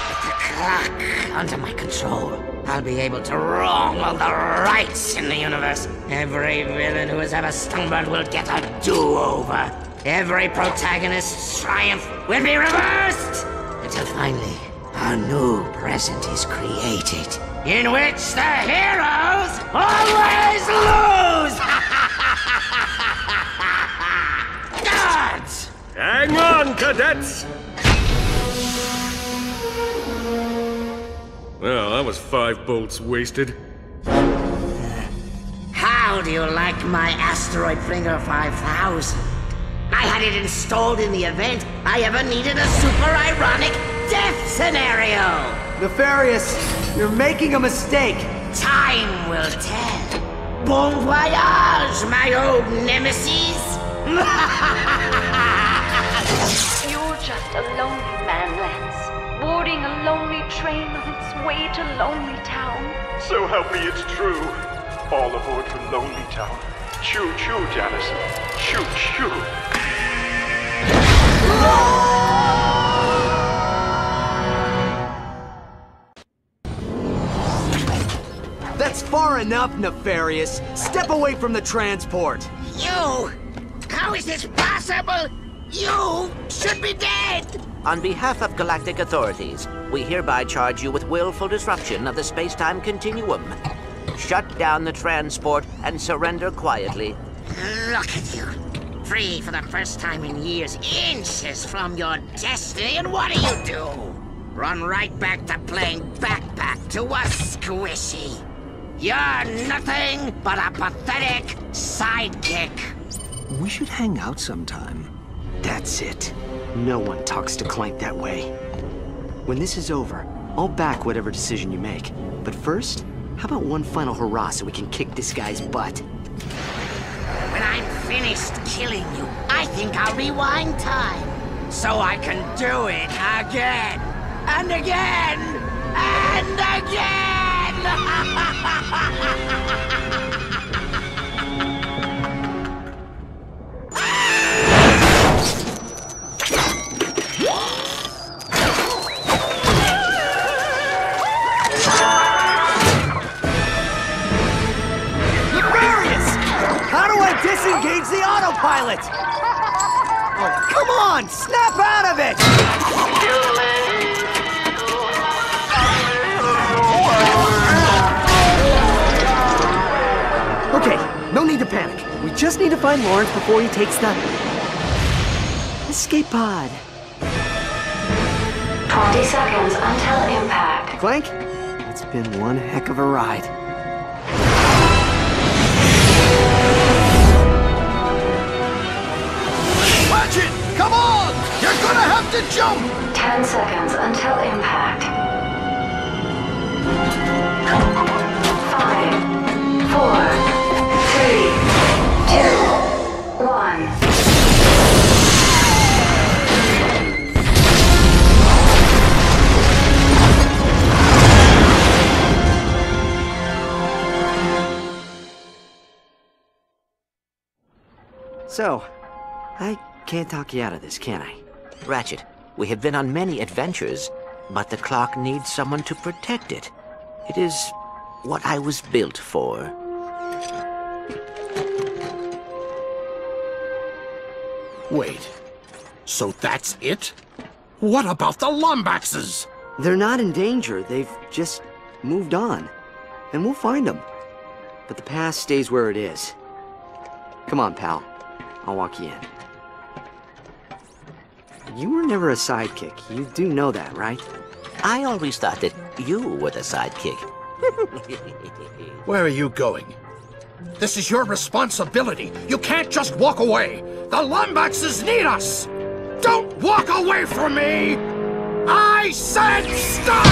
[SPEAKER 2] With the clock under my control, I'll be able to wrong all the rights in the universe. Every villain who has ever stumbled will get a do-over. Every protagonist's triumph will be reversed! Until finally, a new present is created, in which the heroes always lose! Guards!
[SPEAKER 7] Hang on, cadets! Well, that was 5 bolts wasted.
[SPEAKER 2] How do you like my asteroid Flinger 5000? I had it installed in the event I ever needed a super ironic death scenario!
[SPEAKER 8] Nefarious, you're making a mistake!
[SPEAKER 2] Time will tell. Bon voyage, my old nemesis!
[SPEAKER 15] You're just a lonely man, Lance. Boarding a lonely train on its way to Lonely Town.
[SPEAKER 14] So help me, it's true. All aboard for Lonely Town. Choo-choo, Janice. Choo-choo.
[SPEAKER 8] That's far enough, Nefarious. Step away from the transport.
[SPEAKER 2] You? How is this possible? You should be dead!
[SPEAKER 6] On behalf of galactic authorities, we hereby charge you with willful disruption of the space-time continuum. Shut down the transport and surrender quietly.
[SPEAKER 2] Look at you. Free for the first time in years, inches from your destiny, and what do? Run right back to playing backpack to a squishy. You're nothing but a pathetic sidekick.
[SPEAKER 8] We should hang out sometime. That's it. No one talks to Clank that way. When this is over, I'll back whatever decision you make. But first, how about one final hurrah so we can kick this guy's butt?
[SPEAKER 2] When I'm finished killing you, I think I'll rewind time. So I can do it again, and again, and again!
[SPEAKER 8] Nefarious! How do I disengage the autopilot? Oh, come on! Snap out of it! Okay, no need to panic. We just need to find Lawrence before he takes the escape pod.
[SPEAKER 5] 20 seconds until impact.
[SPEAKER 8] Clank, it's been one heck of a ride.
[SPEAKER 20] Ratchet, come on! You're gonna have to jump!
[SPEAKER 5] 10 seconds until impact. 5, 4, 3, 2, 1.
[SPEAKER 8] So, I can't talk you out of this, can I?
[SPEAKER 6] Ratchet, we have been on many adventures, but the clock needs someone to protect it. It is what I was built for.
[SPEAKER 16] Wait, so that's it? What about the Lombaxes?
[SPEAKER 8] They're not in danger. They've just moved on. And we'll find them. But the past stays where it is. Come on, pal. I'll walk you in. You were never a sidekick. You do know that, right?
[SPEAKER 6] I always thought that you were the sidekick.
[SPEAKER 16] Where are you going? This is your responsibility. You can't just walk away. The Lombaxes need us. Don't walk away from me! I said stop!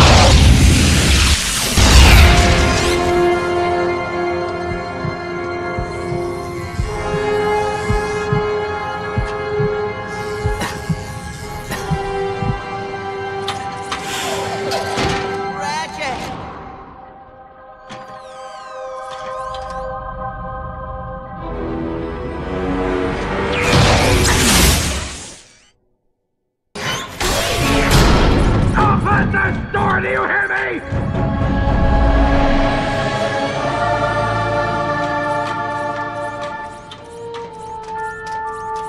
[SPEAKER 11] Do you hear me?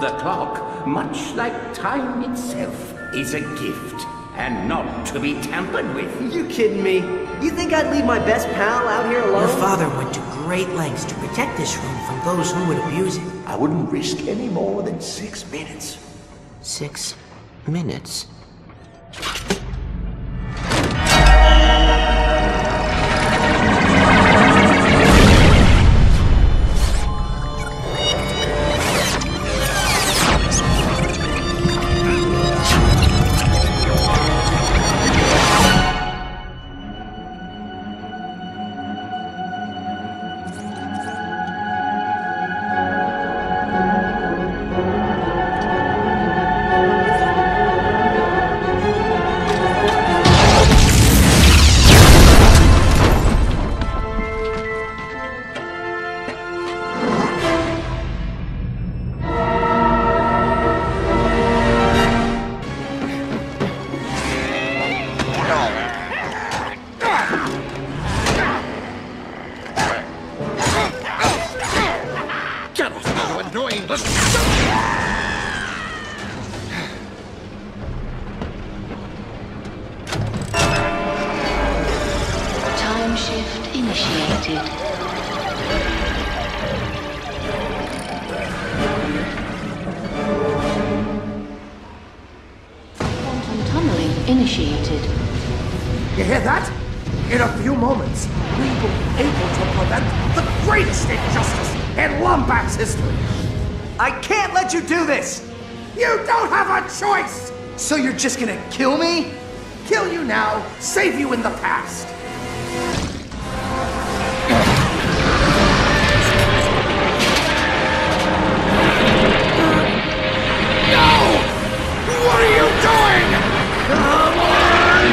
[SPEAKER 1] The clock, much like time itself, is a gift and not to be tampered with.
[SPEAKER 8] You kidding me? You think I'd leave my best pal out here alone?
[SPEAKER 13] Your father went to great lengths to protect this room from those who would abuse it.
[SPEAKER 11] I wouldn't risk any more than 6 minutes.
[SPEAKER 6] 6 minutes?
[SPEAKER 15] Time shift initiated. Quantum tunneling initiated.
[SPEAKER 19] You hear that? In a few moments, we will be able to prevent the greatest injustice in Lombax history.
[SPEAKER 8] I can't let you do this!
[SPEAKER 19] You don't have a choice!
[SPEAKER 8] So you're just gonna kill me?
[SPEAKER 19] Kill you now, save you in the past. No! What are you doing? Come on!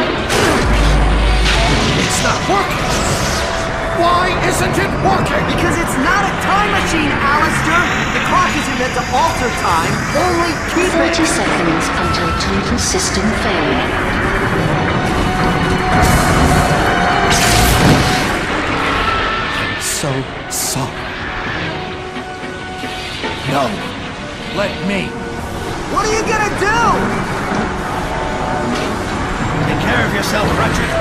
[SPEAKER 19] It's not working! Why isn't it working?
[SPEAKER 8] Because it's not a time machine, Alistair! The clock isn't meant to alter time, only keep
[SPEAKER 15] 30 seconds until total system failure.
[SPEAKER 19] I'm so sorry. No, let me.
[SPEAKER 18] What are you gonna do?
[SPEAKER 16] Take care of yourself, Ratchet.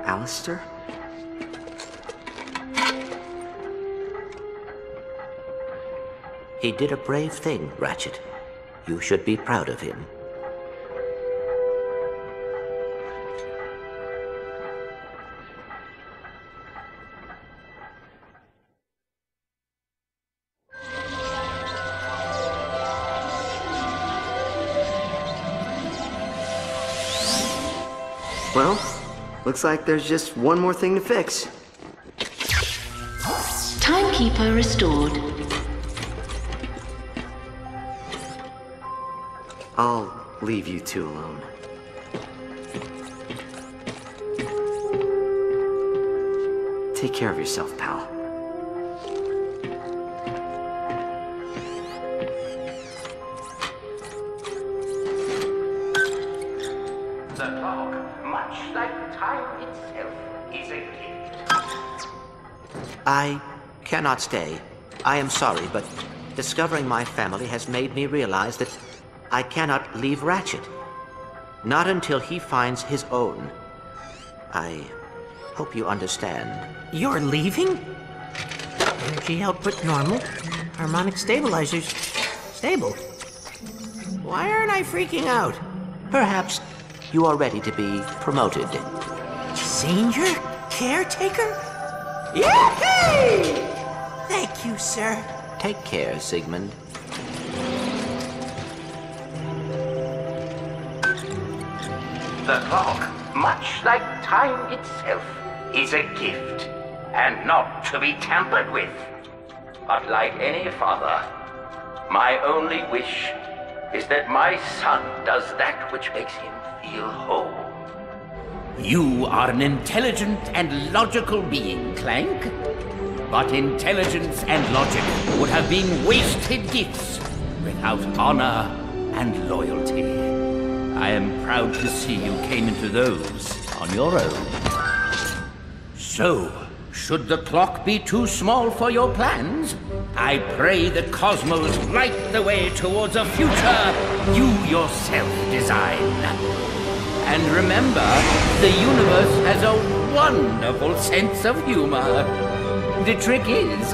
[SPEAKER 8] Alistair?
[SPEAKER 6] He did a brave thing, Ratchet. You should be proud of him.
[SPEAKER 8] Well, looks like there's just one more thing to fix.
[SPEAKER 9] Timekeeper restored.
[SPEAKER 8] I'll leave you two alone. Take care of yourself, pal.
[SPEAKER 1] The clock, much like time itself, is a gift.
[SPEAKER 6] I cannot stay. I am sorry, but discovering my family has made me realize that I cannot leave Ratchet. Not until he finds his own. I hope you understand.
[SPEAKER 13] You're leaving? Energy output normal. Harmonic stabilizers stable. Why aren't I freaking out?
[SPEAKER 6] Perhaps you are ready to be promoted.
[SPEAKER 13] Senior caretaker? Yay! Thank you, sir.
[SPEAKER 6] Take care, Sigmund.
[SPEAKER 1] The clock, much like time itself, is a gift, and not to be tampered with. But like any father, my only wish is that my son does that which makes him feel whole. You are an intelligent and logical being, Clank. But intelligence and logic would have been wasted gifts without honor and loyalty. I am proud to see you came into those on your own. So, should the clock be too small for your plans, I pray the cosmos light the way towards a future you yourself design. And remember, the universe has a wonderful sense of humor. The trick is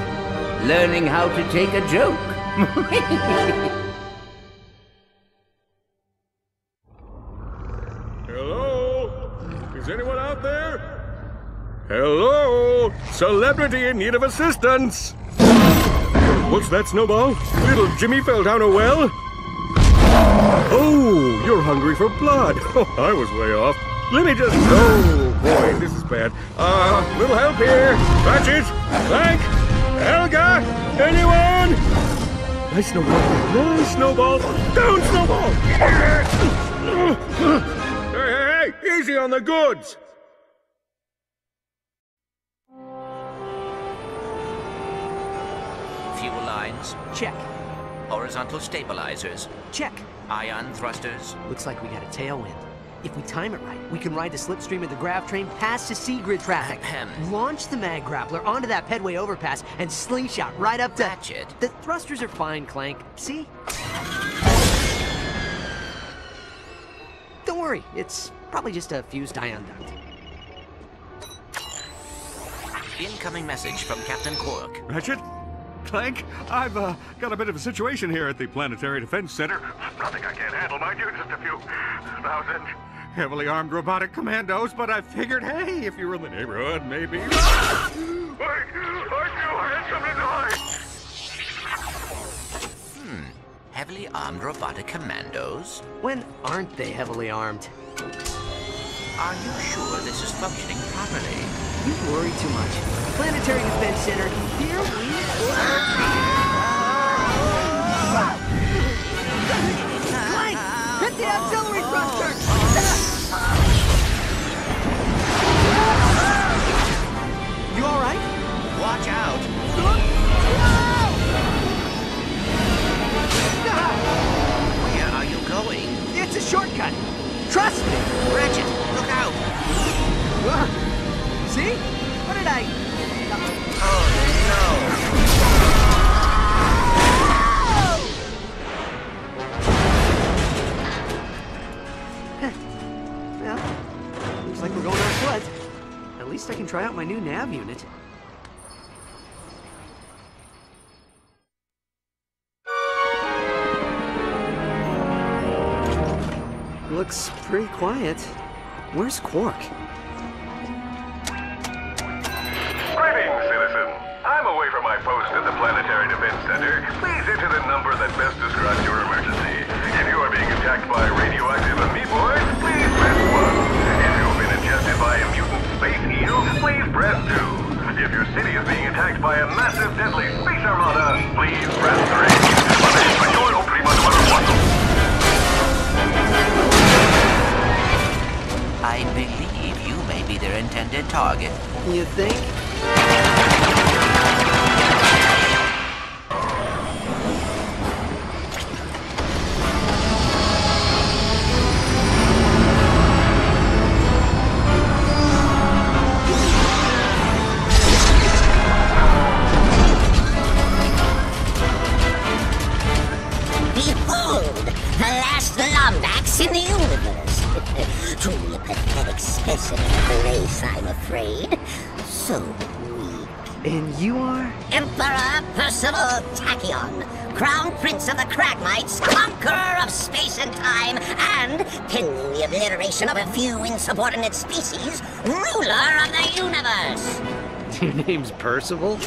[SPEAKER 1] learning how to take a joke.
[SPEAKER 7] Hello? Is anyone out there? Hello? Celebrity in need of assistance. What's that, Snowball? Little Jimmy fell down a well? Oh, you're hungry for blood. Oh, I was way off. Let me just... Oh, boy, this is bad. Little help here. Ratchet, Clank, Helga, anyone? Nice Snowball. Nice Snowball. Down, Snowball. Hey, easy on the goods.
[SPEAKER 6] Fuel lines.
[SPEAKER 8] Check.
[SPEAKER 6] Horizontal stabilizers.
[SPEAKER 8] Check.
[SPEAKER 6] Ion thrusters.
[SPEAKER 8] Looks like we got a tailwind. If we time it right, we can ride the slipstream of the grav train past the sea-grid traffic. Launch the mag grappler onto that pedway overpass and slingshot right up to...
[SPEAKER 6] Ratchet.
[SPEAKER 8] The thrusters are fine, Clank. See? Don't worry, it's probably just a fused ion duct.
[SPEAKER 6] Incoming message from Captain Quark.
[SPEAKER 21] Ratchet? Clank, I've got a bit of a situation here at the Planetary Defense Center.
[SPEAKER 12] Nothing I can't handle, mind you. Just a few thousand
[SPEAKER 21] Heavily armed robotic commandos, but I figured, hey, if you were in the neighborhood, maybe...
[SPEAKER 12] Wait! I knew I had something to hide!
[SPEAKER 6] Heavily armed robotic commandos?
[SPEAKER 8] When aren't they heavily armed?
[SPEAKER 6] Are you sure this is functioning properly?
[SPEAKER 8] You worry too much. Planetary Defense Center, here we go.
[SPEAKER 6] Watch out! Where are you going?
[SPEAKER 8] It's a shortcut. Trust me.
[SPEAKER 6] Ratchet, look out!
[SPEAKER 8] See? What did I... Well, looks like we're going on foot. At least I can try out my new nav unit. Looks pretty quiet. Where's Quark?
[SPEAKER 12] Greetings, citizen. I'm away from my post at the Planetary Defense Center. Please enter the number that best describes your emergency. If you are being attacked by radioactive amoeboids, please press 1. If you've been ingested by a mutant space eel, please press 2. If your city is being attacked by a massive deadly space armada, please press 3.
[SPEAKER 6] I believe you may be their intended target.
[SPEAKER 8] You think?
[SPEAKER 2] Behold, the last Lombax in the universe. Truly a pathetic specimen of the race, I'm afraid. So weak.
[SPEAKER 8] And you are?
[SPEAKER 2] Emperor Percival Tachyon, Crown Prince of the Cragmites, conqueror of space and time, and, pending the obliteration of a few insubordinate species, ruler of the universe.
[SPEAKER 8] Your name's Percival?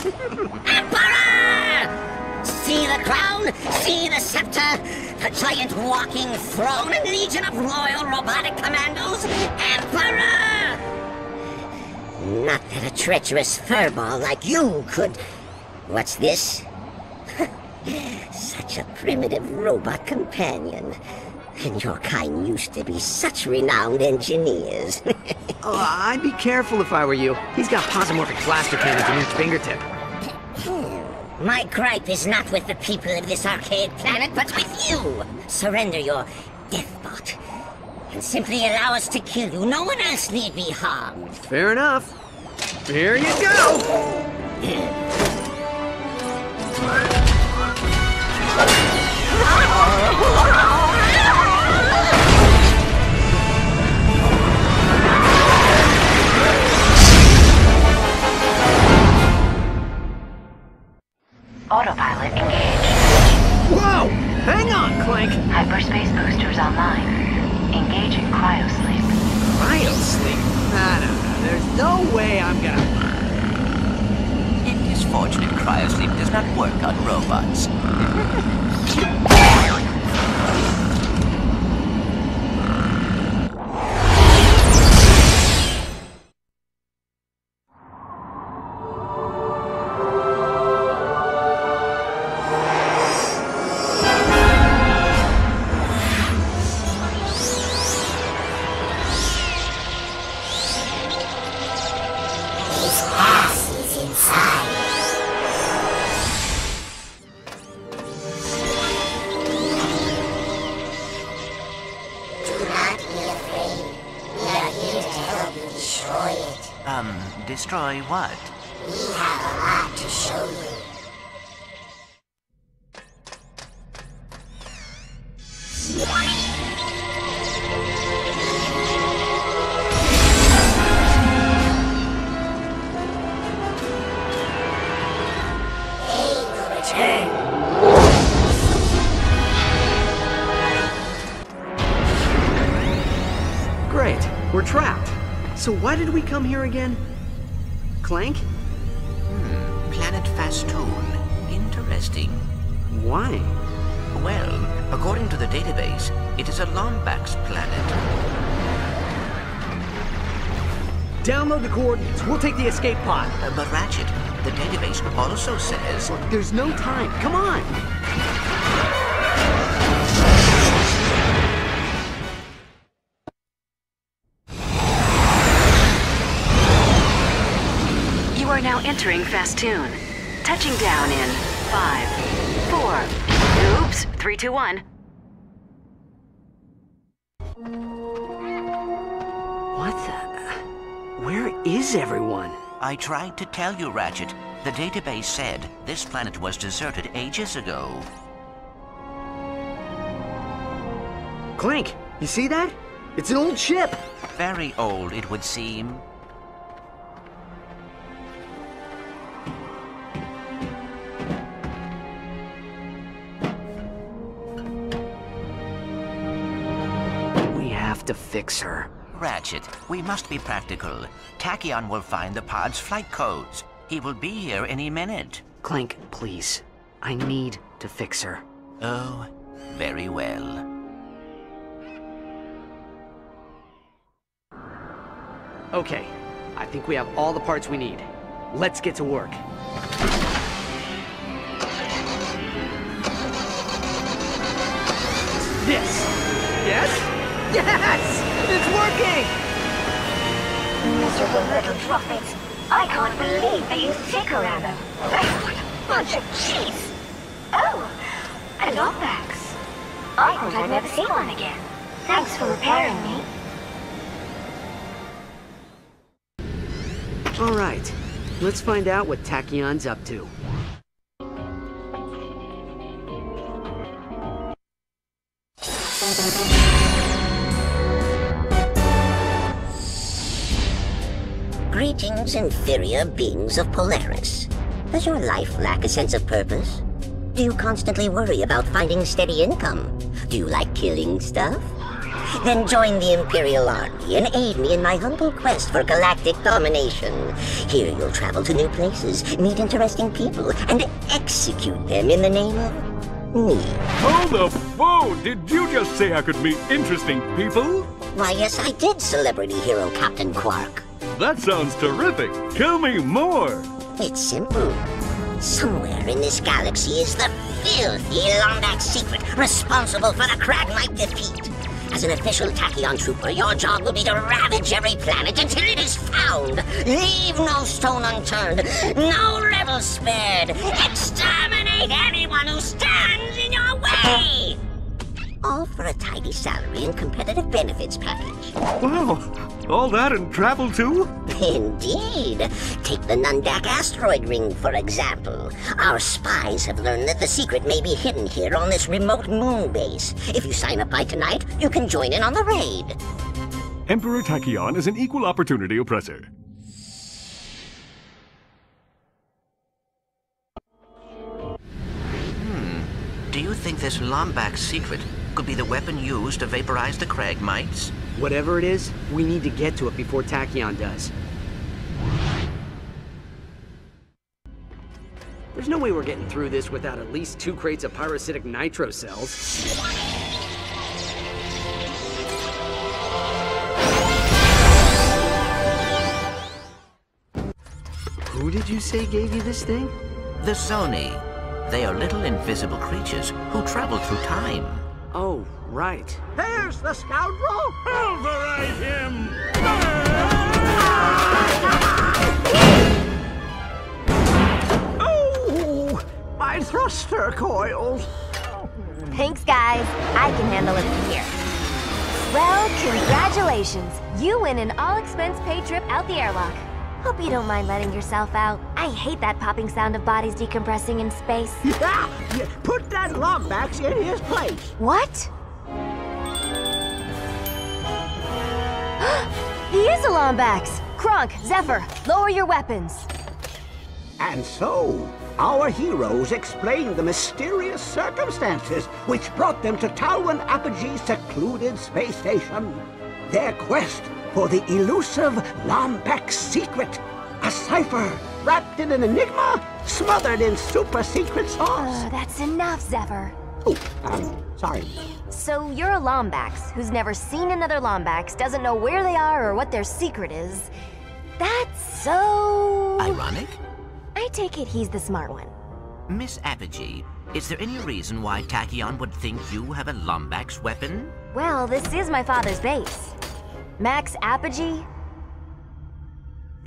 [SPEAKER 2] Emperor! See the crown, see the scepter, the giant walking throne and legion of loyal robotic commandos, Emperor! Not that a treacherous furball like you could... What's this? Such a primitive robot companion. And your kind used to be such renowned engineers.
[SPEAKER 8] Oh, I'd be careful if I were you. He's got posomorphic blaster cannons in each fingertip.
[SPEAKER 2] My gripe is not with the people of this arcade planet, but with you. Surrender your deathbot, and simply allow us to kill you. No one else need be harmed.
[SPEAKER 8] Fair enough. Here you go!
[SPEAKER 5] Autopilot engaged.
[SPEAKER 8] Whoa! Hang on, Clank!
[SPEAKER 5] Hyperspace boosters online. Engaging cryosleep.
[SPEAKER 8] Cryosleep? No. There's no way I'm gonna...
[SPEAKER 6] It is fortunate cryosleep does not work on robots. Destroy what?
[SPEAKER 2] We have a lot to show you.
[SPEAKER 8] Great. We're trapped. So why did we come here again? Clank?
[SPEAKER 6] Planet Fastoon. Interesting.
[SPEAKER 8] Why?
[SPEAKER 6] Well, according to the database, it is a Lombax planet.
[SPEAKER 8] Download the coordinates. We'll take the escape pod.
[SPEAKER 6] But Ratchet, the database also says...
[SPEAKER 8] Look, there's no time. Come on!
[SPEAKER 5] You are now Entering Festoon. Touching down in 5, 4. Oops, 3, 2, 1.
[SPEAKER 8] What the... Where is everyone?
[SPEAKER 6] I tried to tell you, Ratchet. The database said this planet was deserted ages ago.
[SPEAKER 8] Clank, you see that? It's an old ship.
[SPEAKER 6] Very old, it would seem.
[SPEAKER 8] We have to fix her.
[SPEAKER 6] Ratchet, we must be practical. Tachyon will find the pod's flight codes. He will be here any minute.
[SPEAKER 8] Clank, please. I need to fix her.
[SPEAKER 6] Oh, very well.
[SPEAKER 8] Okay, I think we have all the parts we need. Let's get to work. This. Yes? Yes! It's working!
[SPEAKER 4] Miserable little prophet. I can't believe they used Ticker-Rather. What a bunch of cheese. Oh, a Lombax. I thought I'd never see one again. Thanks for repairing me.
[SPEAKER 8] All right, let's find out what Tachyon's up to.
[SPEAKER 10] Greetings, inferior beings of Polaris. Does your life lack a sense of purpose? Do you constantly worry about finding steady income? Do you like killing stuff? Then join the Imperial Army and aid me in my humble quest for galactic domination. Here you'll travel to new places, meet interesting people, and execute them in the name of me.
[SPEAKER 21] Hold the phone! Did you just say I could meet interesting people?
[SPEAKER 10] Why, yes, I did, celebrity hero Captain Quark.
[SPEAKER 21] That sounds terrific. Tell me more.
[SPEAKER 10] It's simple. Somewhere in this galaxy is the filthy Lombax secret responsible for the Kragmite defeat. As an official Tachyon trooper, your job will be to ravage every planet until it is found. Leave no stone unturned, no rebel spared. Exterminate anyone who stands in your way! All for a tidy salary and competitive benefits package.
[SPEAKER 21] Wow, all that and travel too?
[SPEAKER 10] Indeed. Take the Nundak asteroid ring, for example. Our spies have learned that the secret may be hidden here on this remote moon base. If you sign up by tonight, you can join in on the raid.
[SPEAKER 21] Emperor Tachyon is an equal opportunity oppressor.
[SPEAKER 6] Do you think this Lombax secret could be the weapon used to vaporize the Kragmites?
[SPEAKER 8] Whatever it is, we need to get to it before Tachyon does. There's no way we're getting through this without at least 2 crates of pyrocytic nitro cells. Who did you say gave you this thing?
[SPEAKER 6] The Sony. They are little invisible creatures who travel through time.
[SPEAKER 8] Oh, right.
[SPEAKER 18] There's the scoundrel!
[SPEAKER 21] Pulverize him!
[SPEAKER 18] Oh, my thruster coils.
[SPEAKER 22] Thanks, guys. I can handle it from here. Well, congratulations. You win an all-expense-paid trip out the airlock. Hope you don't mind letting yourself out. I hate that popping sound of bodies decompressing in space.
[SPEAKER 18] Yeah, put that Lombax in his place.
[SPEAKER 22] What? He is a Lombax! Kronk, Zephyr, lower your weapons.
[SPEAKER 18] And so, our heroes explained the mysterious circumstances which brought them to Talwyn Apogee's secluded space station. Their quest for the elusive Lombax secret. A cipher wrapped in an enigma, smothered in super-secret sauce.
[SPEAKER 22] That's enough, Zephyr.
[SPEAKER 18] Oh, sorry.
[SPEAKER 22] So you're a Lombax who's never seen another Lombax, doesn't know where they are or what their secret is. That's so...
[SPEAKER 6] Ironic?
[SPEAKER 22] I take it he's the smart one.
[SPEAKER 6] Miss Apogee, is there any reason why Tachyon would think you have a Lombax weapon?
[SPEAKER 22] Well, this is my father's base. Max Apogee?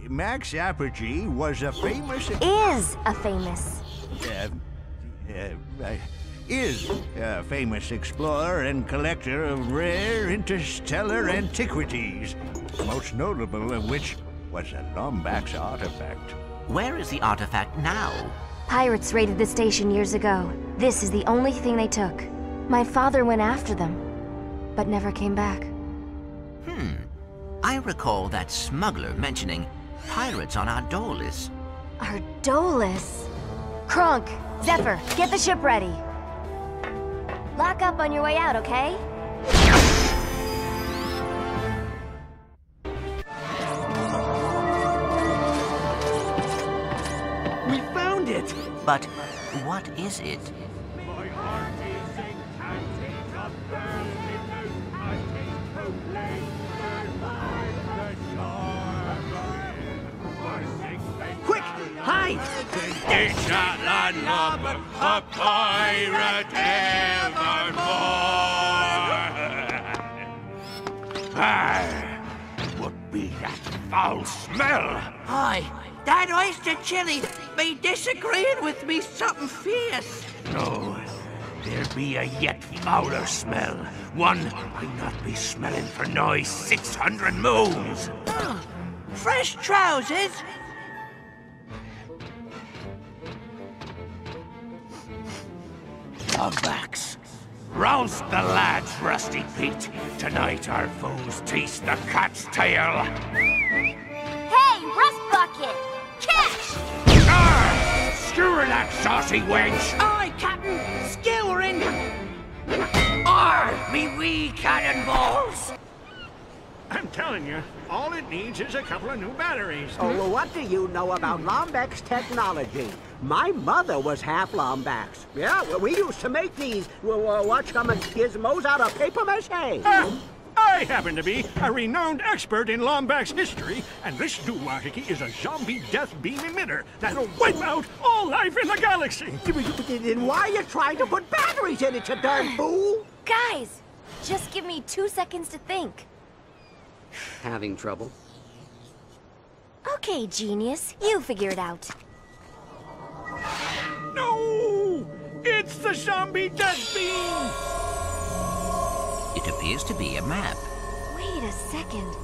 [SPEAKER 20] Max Apogee was a famous...
[SPEAKER 22] Is a famous.
[SPEAKER 20] Is a famous explorer and collector of rare interstellar antiquities, most notable of which was a Lombax artifact.
[SPEAKER 6] Where is the artifact now?
[SPEAKER 22] Pirates raided the station years ago. This is the only thing they took. My father went after them, but never came back.
[SPEAKER 6] I recall that smuggler mentioning pirates on our dole list.
[SPEAKER 22] Our dole list? Kronk, Zephyr, get the ship ready. Lock up on your way out, okay?
[SPEAKER 19] We found it!
[SPEAKER 6] But what is it?
[SPEAKER 19] Quick, hide!
[SPEAKER 11] It's not another a pirate evermore. Would be that foul smell.
[SPEAKER 13] Hi, that oyster chili be disagreeing with me something fierce.
[SPEAKER 11] No, there be a yet fouler smell. One I not be smelling for nigh 600 moons.
[SPEAKER 13] Fresh trousers?
[SPEAKER 11] Lombax, rouse the lads, Rusty Pete. Tonight our foes taste the cat's tail.
[SPEAKER 22] Hey, Rust Bucket! Catch!
[SPEAKER 11] Skewer that saucy wench!
[SPEAKER 13] Aye, Captain! Skewering!
[SPEAKER 11] Me wee cannonballs!
[SPEAKER 14] I'm telling you, all it needs is a couple of new batteries.
[SPEAKER 18] Oh, well, what do you know about Lombax technology? My mother was half Lombax. Yeah, well, we used to make these, gizmos out of paper mache.
[SPEAKER 14] I happen to be a renowned expert in Lombax history, and this doohickey is a zombie death beam emitter that'll wipe out all life in the galaxy.
[SPEAKER 18] Then why are you trying to put batteries in it, you darn fool?
[SPEAKER 22] Guys, just give me 2 seconds to think.
[SPEAKER 8] Having trouble?
[SPEAKER 22] Okay, genius, you figure it out.
[SPEAKER 14] No! It's the zombie death beam!
[SPEAKER 6] It appears to be a map.
[SPEAKER 22] Wait a second.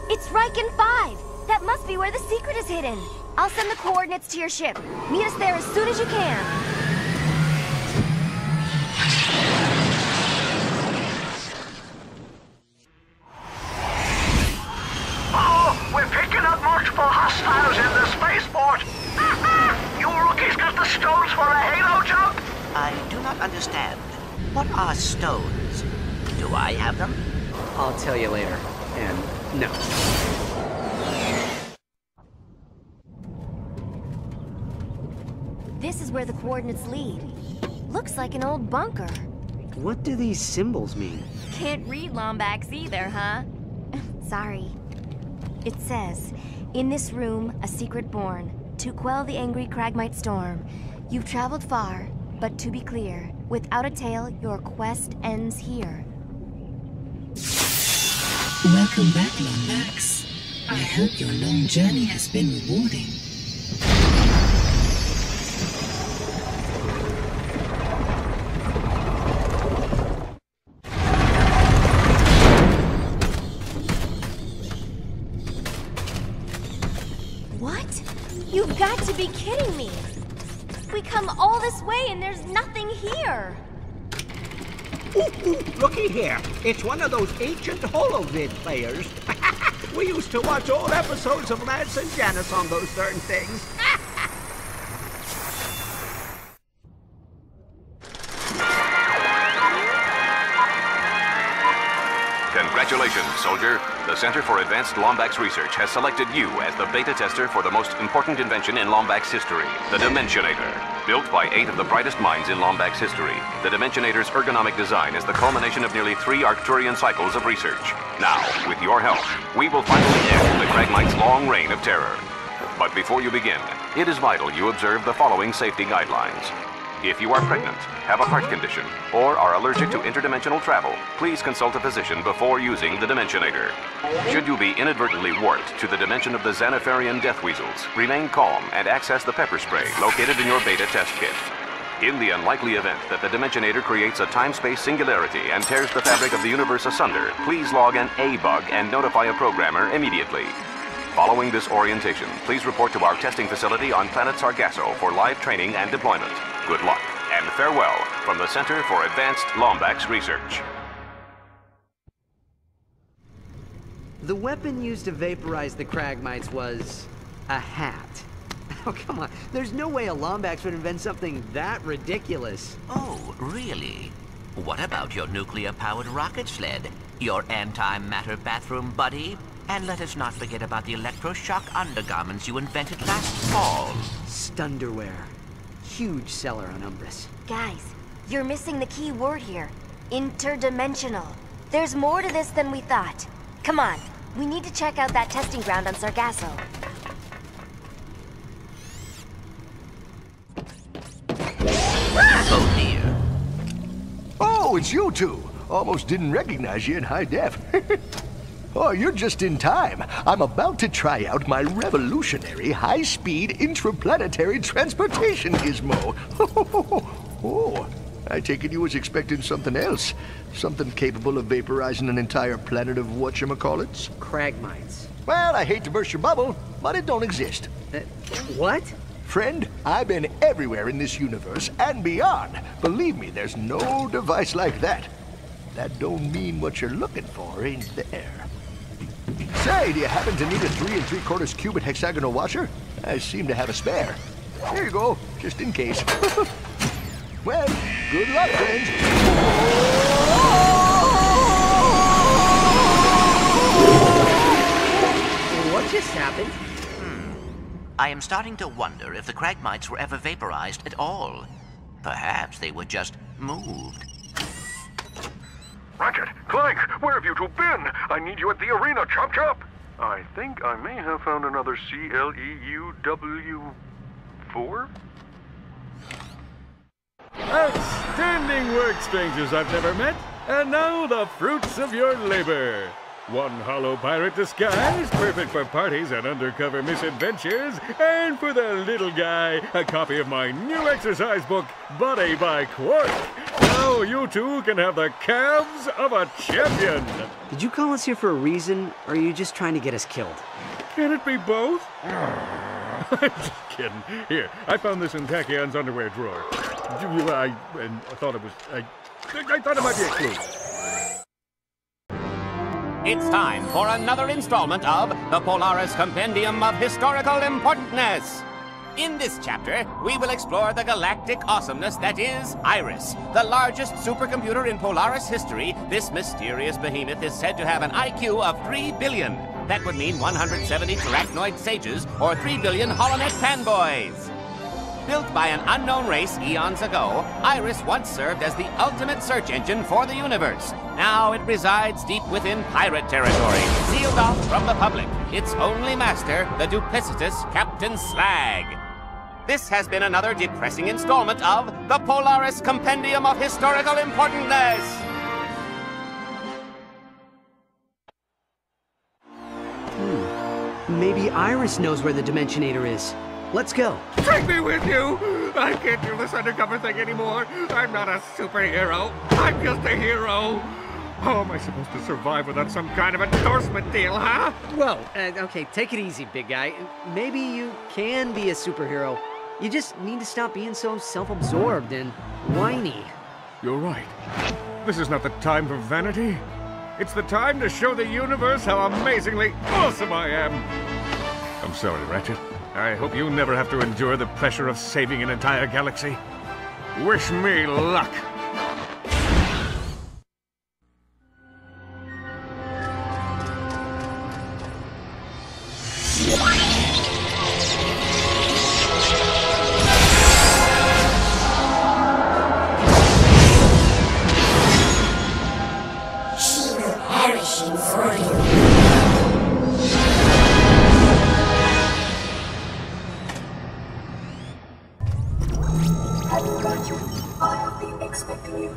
[SPEAKER 22] It's Riken 5! That must be where the secret is hidden. I'll send the coordinates to your ship. Meet us there as soon as you can.
[SPEAKER 12] Oh, we're picking up multiple hostiles in the spaceport. You rookies got the stones for a halo jump?
[SPEAKER 6] I do not understand. What are stones? Do I have them?
[SPEAKER 8] I'll tell you later. And no.
[SPEAKER 22] This is where the coordinates lead. Looks like an old bunker.
[SPEAKER 8] What do these symbols mean?
[SPEAKER 22] Can't read Lombax either, huh? Sorry. It says, in this room, a secret born, to quell the angry Cragmite storm. You've traveled far, but to be clear, without a tale, your quest ends here.
[SPEAKER 9] Welcome back, Lombax. I hope your long journey has been rewarding.
[SPEAKER 22] What? You've got to be kidding me! We come all this way and there's nothing here!
[SPEAKER 18] Ooh, looky here. It's one of those ancient holovid players. We used to watch old episodes of Lance and Janice on those darn things.
[SPEAKER 3] Congratulations, soldier. The Center for Advanced Lombax Research has selected you as the beta tester for the most important invention in Lombax history, the Dimensionator. Built by 8 of the brightest minds in Lombax history, the Dimensionator's ergonomic design is the culmination of nearly 3 Arcturian cycles of research. Now, with your help, we will finally end the Cragmite's long reign of terror. But before you begin, it is vital you observe the following safety guidelines. If you are pregnant, have a heart condition, or are allergic to interdimensional travel, please consult a physician before using the Dimensionator. Should you be inadvertently warped to the dimension of the Xanatharian death weasels, remain calm and access the pepper spray located in your beta test kit. In the unlikely event that the Dimensionator creates a time-space singularity and tears the fabric of the universe asunder, please log an A-bug and notify a programmer immediately. Following this orientation, please report to our testing facility on planet Sargasso for live training and deployment. Good luck, and farewell from the Center for Advanced Lombax Research.
[SPEAKER 8] The weapon used to vaporize the Cragmites was a hat. Oh, come on. There's no way a Lombax would invent something that ridiculous.
[SPEAKER 6] Oh, really? What about your nuclear-powered rocket sled? Your antimatter bathroom buddy? And let us not forget about the electroshock undergarments you invented last fall.
[SPEAKER 8] Stunderwear. Huge seller on Umbris.
[SPEAKER 22] Guys, you're missing the key word here. Interdimensional. There's more to this than we thought. Come on, we need to check out that testing ground on Sargasso.
[SPEAKER 6] Oh dear.
[SPEAKER 20] Oh, it's you two. Almost didn't recognize you in high def. Oh, you're just in time. I'm about to try out my revolutionary high-speed intraplanetary transportation gizmo. Oh, I take it you was expecting something else. Something capable of vaporizing an entire planet of whatchamacallits?
[SPEAKER 8] Cragmites.
[SPEAKER 20] Well, I hate to burst your bubble, but it don't exist.
[SPEAKER 8] What?
[SPEAKER 20] Friend, I've been everywhere in this universe and beyond. Believe me, there's no device like that. That don't mean what you're looking for ain't there. Say, do you happen to need a 3 3/4 cubic hexagonal washer? I seem to have a spare. Here you go, just in case. Well, good luck, friends.
[SPEAKER 8] What just happened?
[SPEAKER 6] I am starting to wonder if the Cragmites were ever vaporized at all. Perhaps they were just moved.
[SPEAKER 12] Ratchet, Clank, where have you two been? I need you at the arena, chop chop. I think I may have found another CLEUW4?
[SPEAKER 21] Outstanding work, strangers I've never met. And now the fruits of your labor. One hollow pirate disguise, perfect for parties and undercover misadventures. And for the little guy, a copy of my new exercise book, Body by Quark. Now you two can have the calves of a champion.
[SPEAKER 8] Did you call us here for a reason, or are you just trying to get us killed?
[SPEAKER 21] Can it be both? I'm just kidding. Here, I found this in Tachyon's underwear drawer. I thought it was... I thought it might be a clue.
[SPEAKER 1] It's time for another installment of the Polaris Compendium of Historical Importantness. In this chapter, we will explore the galactic awesomeness that is Iris. The largest supercomputer in Polaris history, this mysterious behemoth is said to have an IQ of 3 billion. That would mean 170 Terracnoid sages or 3 billion Holonet fanboys. Built by an unknown race eons ago, Iris once served as the ultimate search engine for the universe. Now it resides deep within pirate territory, sealed off from the public. Its only master, the duplicitous Captain Slag. This has been another depressing installment of the Polaris Compendium of Historical Importantness.
[SPEAKER 8] Maybe Iris knows where the Dimensionator is. Let's go.
[SPEAKER 21] Take me with you! I can't do this undercover thing anymore. I'm not a superhero. I'm just a hero. How am I supposed to survive without some kind of endorsement deal, huh?
[SPEAKER 8] Well, okay, take it easy, big guy. Maybe you can be a superhero. You just need to stop being so self-absorbed and whiny.
[SPEAKER 21] You're right. This is not the time for vanity. It's the time to show the universe how amazingly awesome I am. I'm sorry, Ratchet. I hope you never have to endure the pressure of saving an entire galaxy. Wish me luck.
[SPEAKER 4] She will perish in for you.
[SPEAKER 15] I have been expecting you.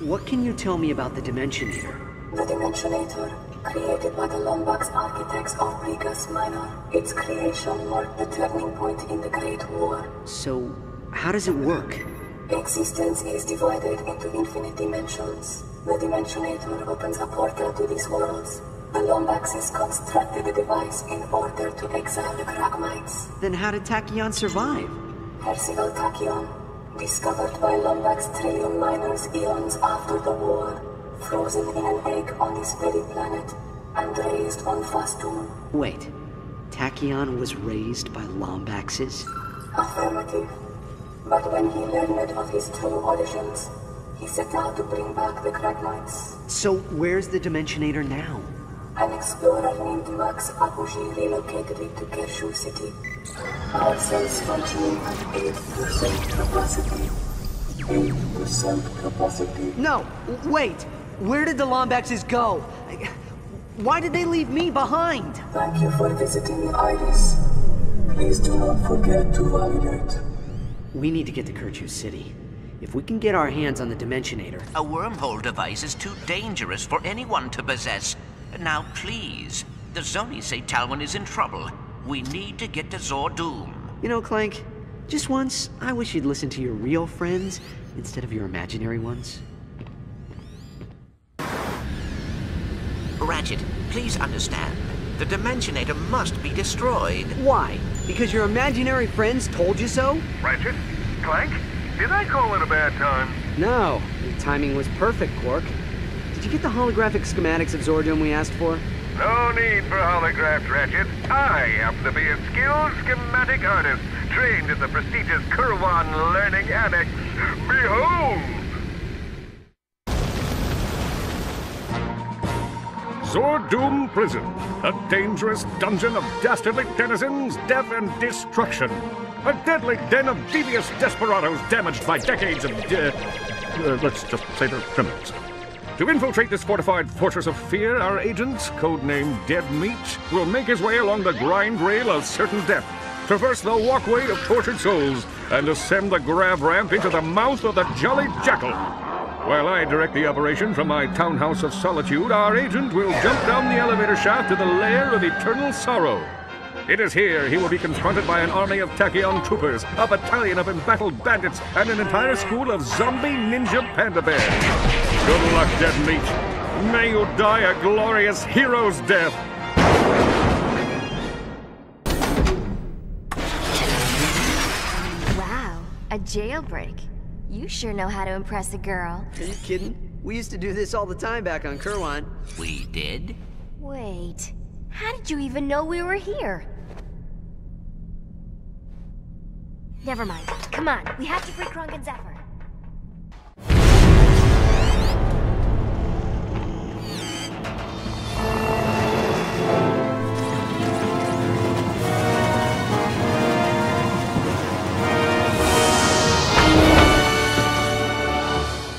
[SPEAKER 8] What can you tell me about the Dimensionator?
[SPEAKER 15] The Dimensionator, created by the Lombax architects of Brigas Minor. Its creation marked the turning point in the Great War.
[SPEAKER 8] So, how does it work?
[SPEAKER 15] Existence is divided into infinite dimensions. The Dimensionator opens a portal to these worlds. The Lombaxes constructed the device in order to exile the Kragmites.
[SPEAKER 8] Then how did Tachyon survive?
[SPEAKER 15] Percival Tachyon, discovered by Lombax trillium miners eons after the war, frozen in an egg on this very planet, and raised on Fastum.
[SPEAKER 8] Wait, Tachyon was raised by Lombaxes?
[SPEAKER 15] Affirmative. But when he learned of his true origins, he set out to bring back the Kragmites.
[SPEAKER 8] So where's the Dimensionator now?
[SPEAKER 15] An explorer named Max Apogee relocated it to Kershaw City. Our cells functioning at 8% capacity. 8% capacity.
[SPEAKER 8] No! Wait! Where did the Lombaxes go? Why did they leave me behind?
[SPEAKER 15] Thank you for visiting Iris. Please do not forget to validate.
[SPEAKER 8] We need to get to Kershaw City. If we can get our hands on the Dimensionator...
[SPEAKER 6] A wormhole device is too dangerous for anyone to possess. Now, please. The Zoni say Talwyn is in trouble. We need to get to Zordoom.
[SPEAKER 8] You know, Clank, just once, I wish you'd listen to your real friends instead of your imaginary ones.
[SPEAKER 6] Ratchet, please understand. The Dimensionator must be destroyed.
[SPEAKER 8] Why? Because your imaginary friends told you so?
[SPEAKER 12] Ratchet? Clank? Did I call it a bad time?
[SPEAKER 8] No. Your timing was perfect, Quark. Did you get the holographic schematics of Zordoom we asked for?
[SPEAKER 12] No need for holographs, Ratchet. I happen to be a skilled schematic artist, trained at the prestigious Kurwan Learning Annex. Behold!
[SPEAKER 21] Zordoom Prison, a dangerous dungeon of dastardly denizens, death and destruction. A deadly den of devious desperados damaged by decades of, let's just say they're criminals. To infiltrate this fortified fortress of fear, our agent, codenamed Dead Meat, will make his way along the grind rail of certain death, traverse the walkway of tortured souls, and ascend the grab ramp into the mouth of the Jolly Jackal. While I direct the operation from my townhouse of solitude, our agent will jump down the elevator shaft to the lair of eternal sorrow. It is here he will be confronted by an army of Tachyon troopers, a battalion of embattled bandits, and an entire school of zombie ninja panda bears. Good luck, Dead Meat. May you die a glorious hero's death.
[SPEAKER 22] Wow, a jailbreak. You sure know how to impress a girl.
[SPEAKER 8] Are you kidding? We used to do this all the time back on Kurwan.
[SPEAKER 6] We did?
[SPEAKER 22] Wait, how did you even know we were here? Never mind. Come on, we have to free Krunk and Zephyr.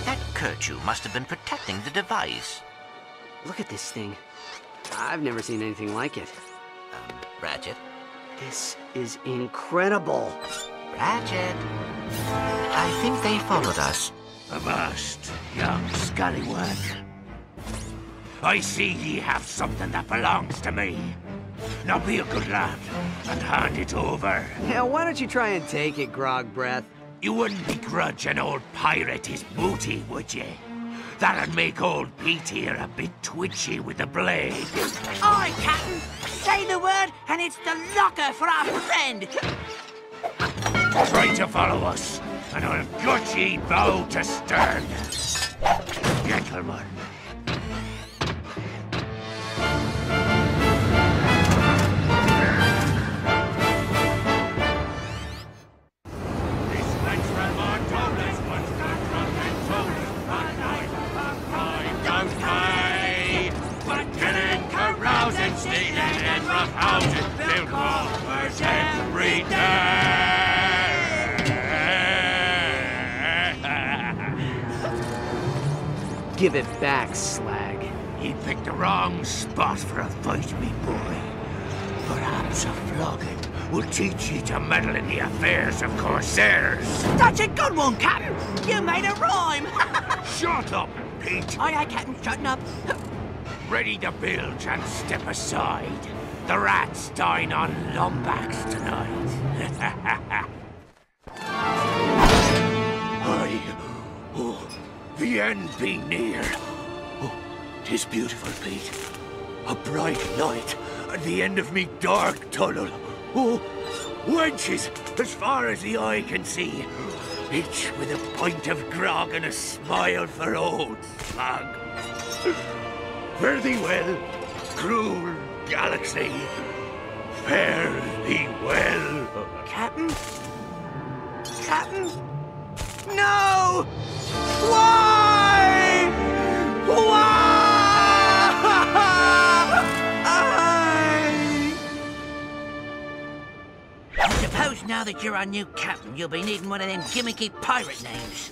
[SPEAKER 6] That Kershaw must have been protecting the device.
[SPEAKER 8] Look at this thing. I've never seen anything like it.
[SPEAKER 6] Ratchet?
[SPEAKER 8] This is incredible.
[SPEAKER 6] Ratchet? I think they followed us.
[SPEAKER 1] Avast, young scallywag. I see ye have something that belongs to me. Now be a good lad and hand it over.
[SPEAKER 8] Yeah, why don't you try and take it, Grog Breath?
[SPEAKER 1] You wouldn't begrudge an old pirate his booty, would ye? That'd make old Pete here a bit twitchy with the blade.
[SPEAKER 2] Aye, Captain. Say the word, and it's the locker for our friend.
[SPEAKER 1] Try to follow us, and I'll gut ye bow to stern. Gentlemen.
[SPEAKER 8] Give it back, slag.
[SPEAKER 1] He picked the wrong spot for a fight, me boy. Perhaps a flogging
[SPEAKER 16] will teach ye to meddle in the affairs of corsairs.
[SPEAKER 2] That's a good one, Captain. You made a rhyme.
[SPEAKER 16] Shut up, Pete.
[SPEAKER 2] Aye, aye, Captain, shutting up.
[SPEAKER 16] Ready to bilge and step aside. The rats dine on Lombax tonight. The end be near. Oh, 'tis beautiful, Pete. A bright light at the end of me dark tunnel. Oh, wenches as far as the eye can see. Each with a pint of grog and a smile for old Slug. Fare thee well, cruel galaxy. Fare thee well.
[SPEAKER 2] Captain? Captain? No! Why? I suppose now that you're our new captain, you'll be needing one of them gimmicky pirate names.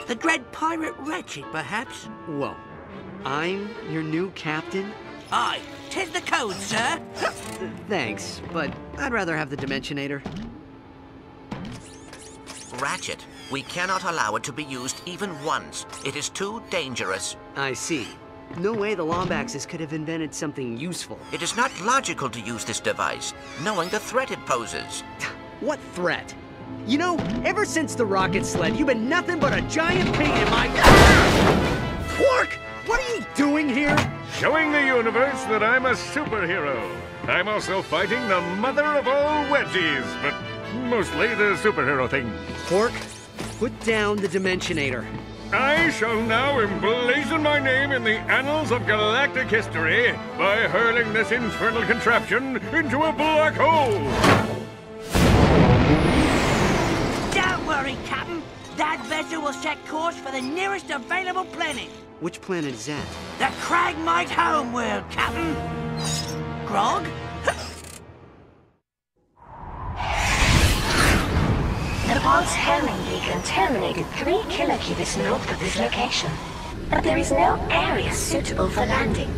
[SPEAKER 2] The Dread Pirate Ratchet, perhaps?
[SPEAKER 8] Whoa. I'm your new captain?
[SPEAKER 2] Aye, 'tis the code, sir.
[SPEAKER 8] Thanks, but I'd rather have the Dimensionator.
[SPEAKER 6] Ratchet, we cannot allow it to be used even once. It is too dangerous.
[SPEAKER 8] I see. No way the Lombaxes could have invented something useful.
[SPEAKER 6] It is not logical to use this device, knowing the threat it poses.
[SPEAKER 8] What threat? You know, ever since the rocket sled, you've been nothing but a giant pain in my... Quark! What are you doing here?
[SPEAKER 21] Showing the universe that I'm a superhero. I'm also fighting the mother of all wedgies, but mostly the superhero thing.
[SPEAKER 8] Quark, put down the Dimensionator.
[SPEAKER 21] I shall now emblazon my name in the annals of galactic history by hurling this infernal contraption into a black hole.
[SPEAKER 2] Don't worry, Captain. That vessel will set course for the nearest available planet.
[SPEAKER 8] Which planet is that?
[SPEAKER 2] The Cragmite homeworld, Captain. Grog?
[SPEAKER 4] The pulse homing beacon terminated 3 kilocubits north of this location, but there is no area suitable for landing.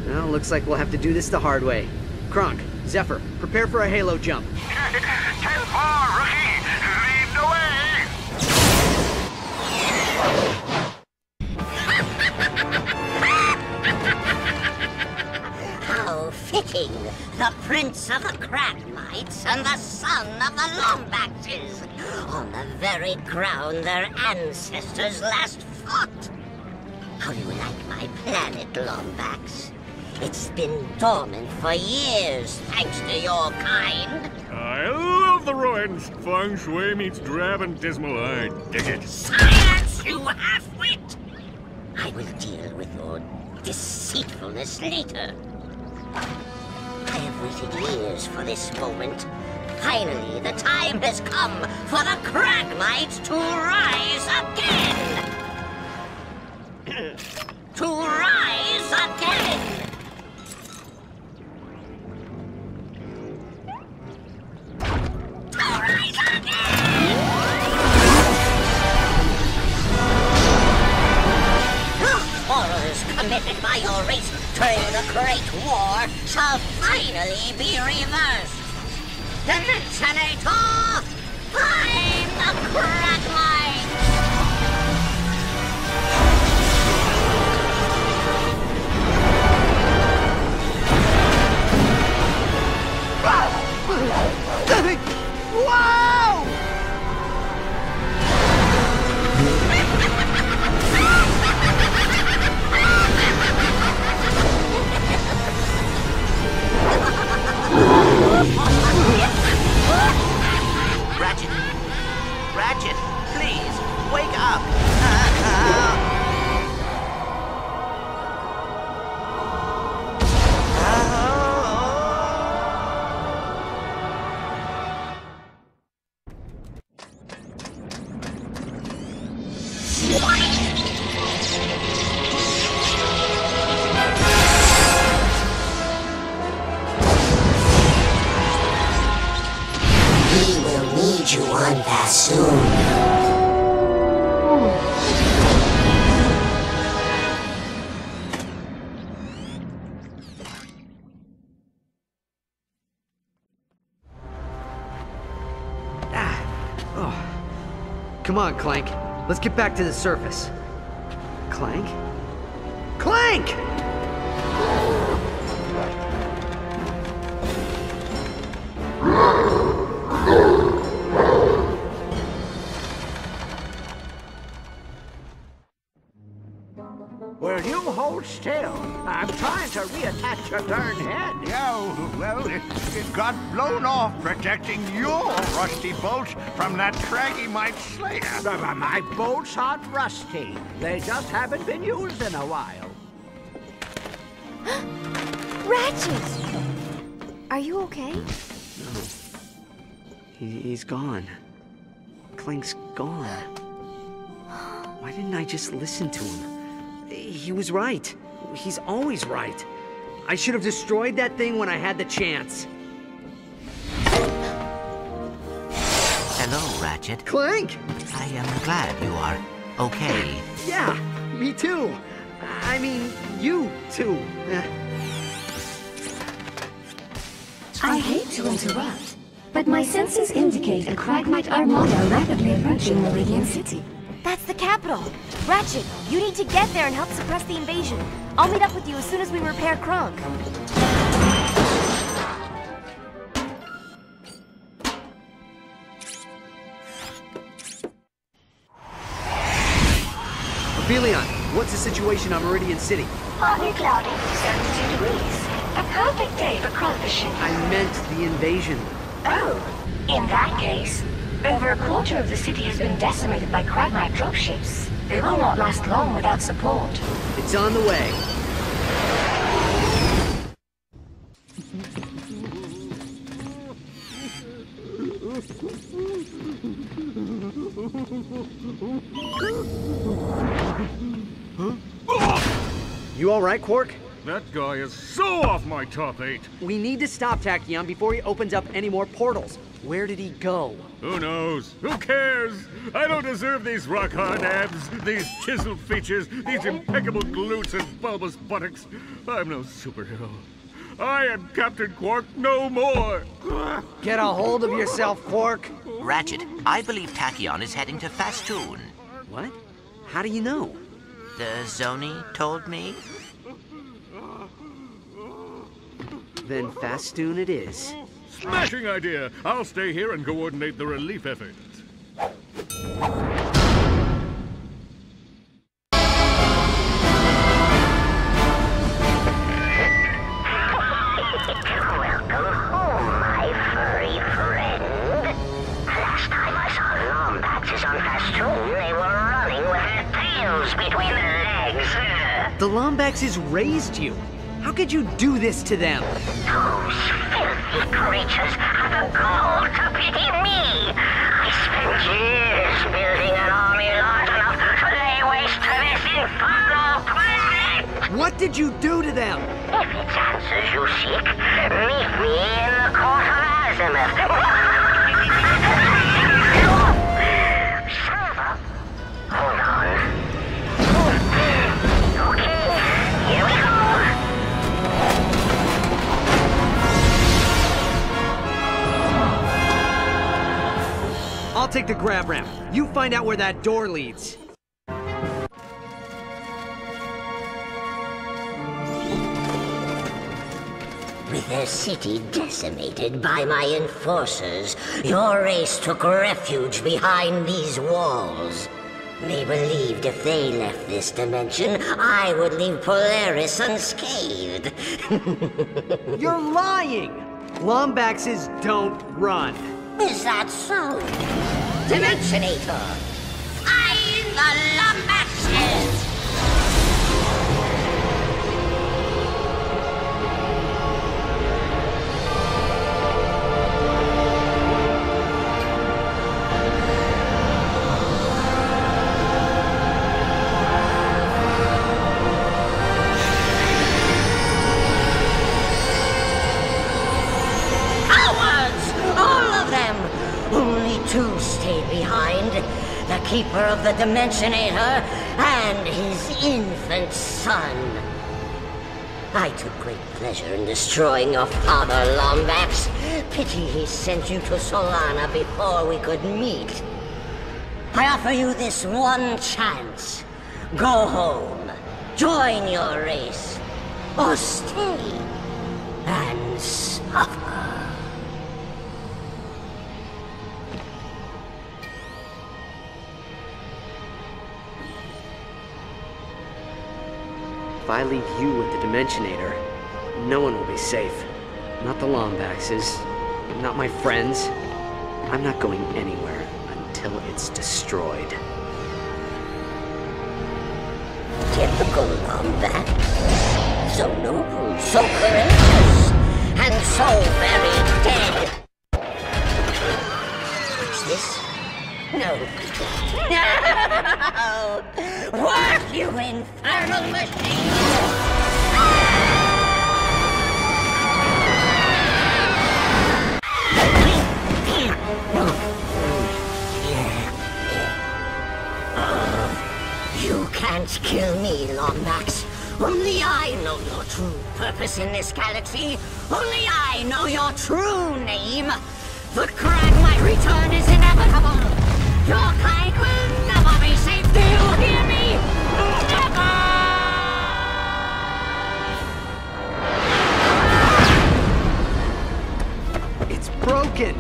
[SPEAKER 8] Well, looks like we'll have to do this the hard way. Kronk, Zephyr, prepare for a halo jump.
[SPEAKER 12] 10-4, rookie! Lead the way!
[SPEAKER 10] How fitting! The Prince of the Cragmites and the son of the Lombaxes! On the very ground their ancestors last fought! How do you like my planet, Lombax? It's been dormant for years, thanks to your kind.
[SPEAKER 21] I love the ruins. Feng Shui meets drab and dismal. I dig it.
[SPEAKER 10] Silence, you half-wit! I will deal with your deceitfulness later. I have waited years for this moment. Finally, the time has come for the Cragmites to rise again! To rise again! To rise again! The horrors committed by your race during the Great War shall finally be reversed. Dimensionator, find the Cragmite!
[SPEAKER 2] Wow!
[SPEAKER 6] Ratchet! Ratchet, please, wake up!
[SPEAKER 10] We will need you on Bassoon.
[SPEAKER 8] Come on, Clank. Let's get back to the surface. Clank? Clank!
[SPEAKER 18] Will you hold still? I'm trying to reattach your darn head.
[SPEAKER 16] Yeah, well, it got blown off protecting your rusty bolts from that Craggy-Mite Slayer.
[SPEAKER 18] My bolts aren't rusty. They just haven't been used in a while.
[SPEAKER 22] Ratchet! Are you okay?
[SPEAKER 8] No. He's gone. Clank's gone. Why didn't I just listen to him? He was right. He's always right. I should have destroyed that thing when I had the chance.
[SPEAKER 6] Hello, Ratchet.
[SPEAKER 8] Clank!
[SPEAKER 6] I am glad you are okay.
[SPEAKER 8] Yeah, me too. I mean, you too.
[SPEAKER 4] I hate to interrupt, but my senses indicate a Cragmite armada rapidly approaching Meridian City.
[SPEAKER 22] That's the capital. Ratchet, you need to get there and help suppress the invasion. I'll meet up with you as soon as we repair Kronk.
[SPEAKER 8] Aphelion, what's the situation on Meridian City?
[SPEAKER 4] Partly cloudy, 72 degrees. A perfect day for Kronk fishing.
[SPEAKER 8] I meant the invasion.
[SPEAKER 4] Oh, in that case, over a quarter of the city has been decimated by Cragmite dropships. They will not last long without support.
[SPEAKER 8] It's on the way. You all right, Quark?
[SPEAKER 21] That guy is so off my top 8.
[SPEAKER 8] We need to stop Tachyon before he opens up any more portals. Where did he go?
[SPEAKER 21] Who knows? Who cares? I don't deserve these rock-hard abs, these chiseled features, these impeccable glutes and bulbous buttocks. I'm no superhero. I am Captain Quark no more.
[SPEAKER 8] Get a hold of yourself, Quark.
[SPEAKER 6] Ratchet, I believe Tachyon is heading to Fastoon.
[SPEAKER 8] What? How do you know?
[SPEAKER 6] The Zoni told me.
[SPEAKER 8] Then Fastoon it is.
[SPEAKER 21] Smashing idea! I'll stay here and coordinate the relief effort.
[SPEAKER 10] Welcome home, my furry friend. Last time I saw Lombaxes on Fastoon, they were running with their tails between their legs.
[SPEAKER 8] The Lombaxes raised you. How could you do this to them?
[SPEAKER 10] Those filthy creatures have the gall to pity me. I spent years building an army large enough to lay waste to this infernal planet.
[SPEAKER 8] What did you do to them?
[SPEAKER 10] If it's answers you seek, meet me in the court of Azimuth. Server, hold on. Okay, here we go.
[SPEAKER 8] I'll take the grab ramp. You find out where that door leads.
[SPEAKER 10] With their city decimated by my enforcers, your race took refuge behind these walls. They believed if they left this dimension, I would leave Polaris unscathed.
[SPEAKER 8] You're lying! Lombaxes don't run.
[SPEAKER 10] Is that so? Dimensionator! Find the Lombaxes! Two stayed behind, the keeper of the Dimensionator and his infant son. I took great pleasure in destroying your father, Lombax. Pity he sent you to Solana before we could meet. I offer you this one chance. Go home, join your race, or stay and suffer.
[SPEAKER 8] If I leave you with the Dimensionator, no one will be safe. Not the Lombaxes, not my friends. I'm not going anywhere until it's destroyed.
[SPEAKER 10] Typical Lombax. So noble, so courageous, and so very dead. What's this? No. No! Work, you infernal machine! You can't kill me, Lombax. Only I know your true purpose in this galaxy. Only I know your true name. The Cragmite return is inevitable. Your kind will never be safe. Do you hear me? Never!
[SPEAKER 8] It's broken!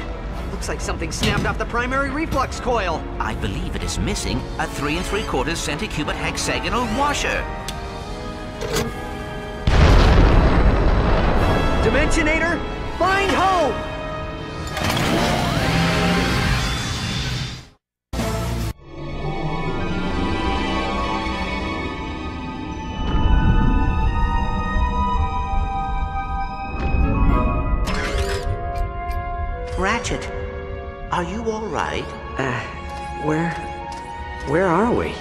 [SPEAKER 8] Looks like something snapped off the primary reflux coil.
[SPEAKER 6] I believe it is missing a 3 3/4 centicubit hexagonal washer.
[SPEAKER 8] Dimensionator, find home!
[SPEAKER 6] Ratchet, are you all right?
[SPEAKER 8] Where are we?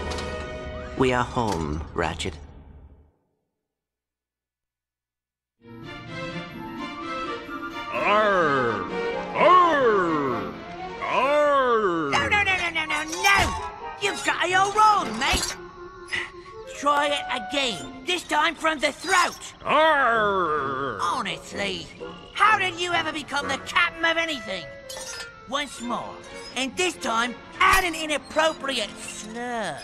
[SPEAKER 6] We are home, Ratchet.
[SPEAKER 21] Arr! Arr! Arr!
[SPEAKER 7] No! You've got it all wrong, mate. Try it again. This time from the throat.
[SPEAKER 21] Arr!
[SPEAKER 7] Honestly, how did you ever become the captain of anything? Once more, and this time add an inappropriate slur.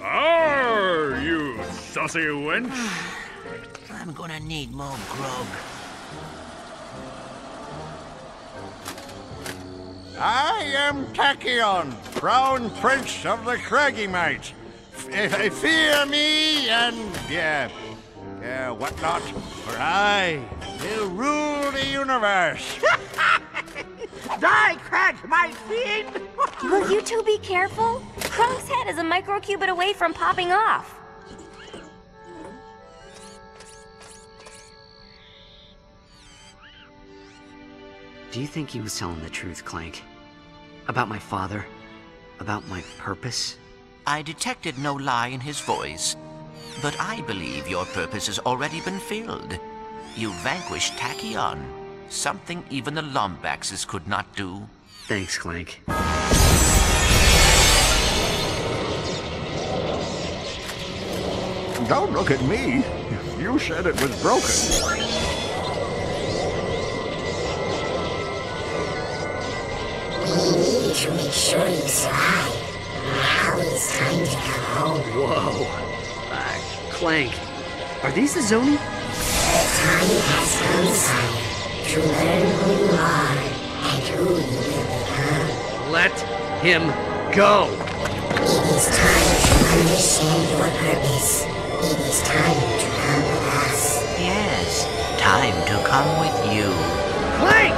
[SPEAKER 21] Arr, you saucy wench!
[SPEAKER 7] I'm gonna need more grog.
[SPEAKER 16] I am Tachyon, Crown Prince of the Cragmite. Fear me and, whatnot, for I will rule the universe.
[SPEAKER 7] Die, Cragmite fiend!
[SPEAKER 22] Will you two be careful? Krong's head is a microcubit away from popping off.
[SPEAKER 8] Do you think he was telling the truth, Clank? About my father? About my purpose?
[SPEAKER 6] I detected no lie in his voice, but I believe your purpose has already been filled. You vanquished Tachyon, something even the Lombaxes could not do.
[SPEAKER 8] Thanks, Clank.
[SPEAKER 20] Don't look at me. You said it was broken.
[SPEAKER 10] We need to make sure you survive. Now it's time to come home.
[SPEAKER 8] Whoa. Clank, are these the Zoni?
[SPEAKER 10] The time has come, sire, to learn who you are and who you will become.
[SPEAKER 8] Let him go!
[SPEAKER 10] It is time to understand your purpose. It is time to come with us.
[SPEAKER 6] Yes, time to come with you.
[SPEAKER 8] Clank!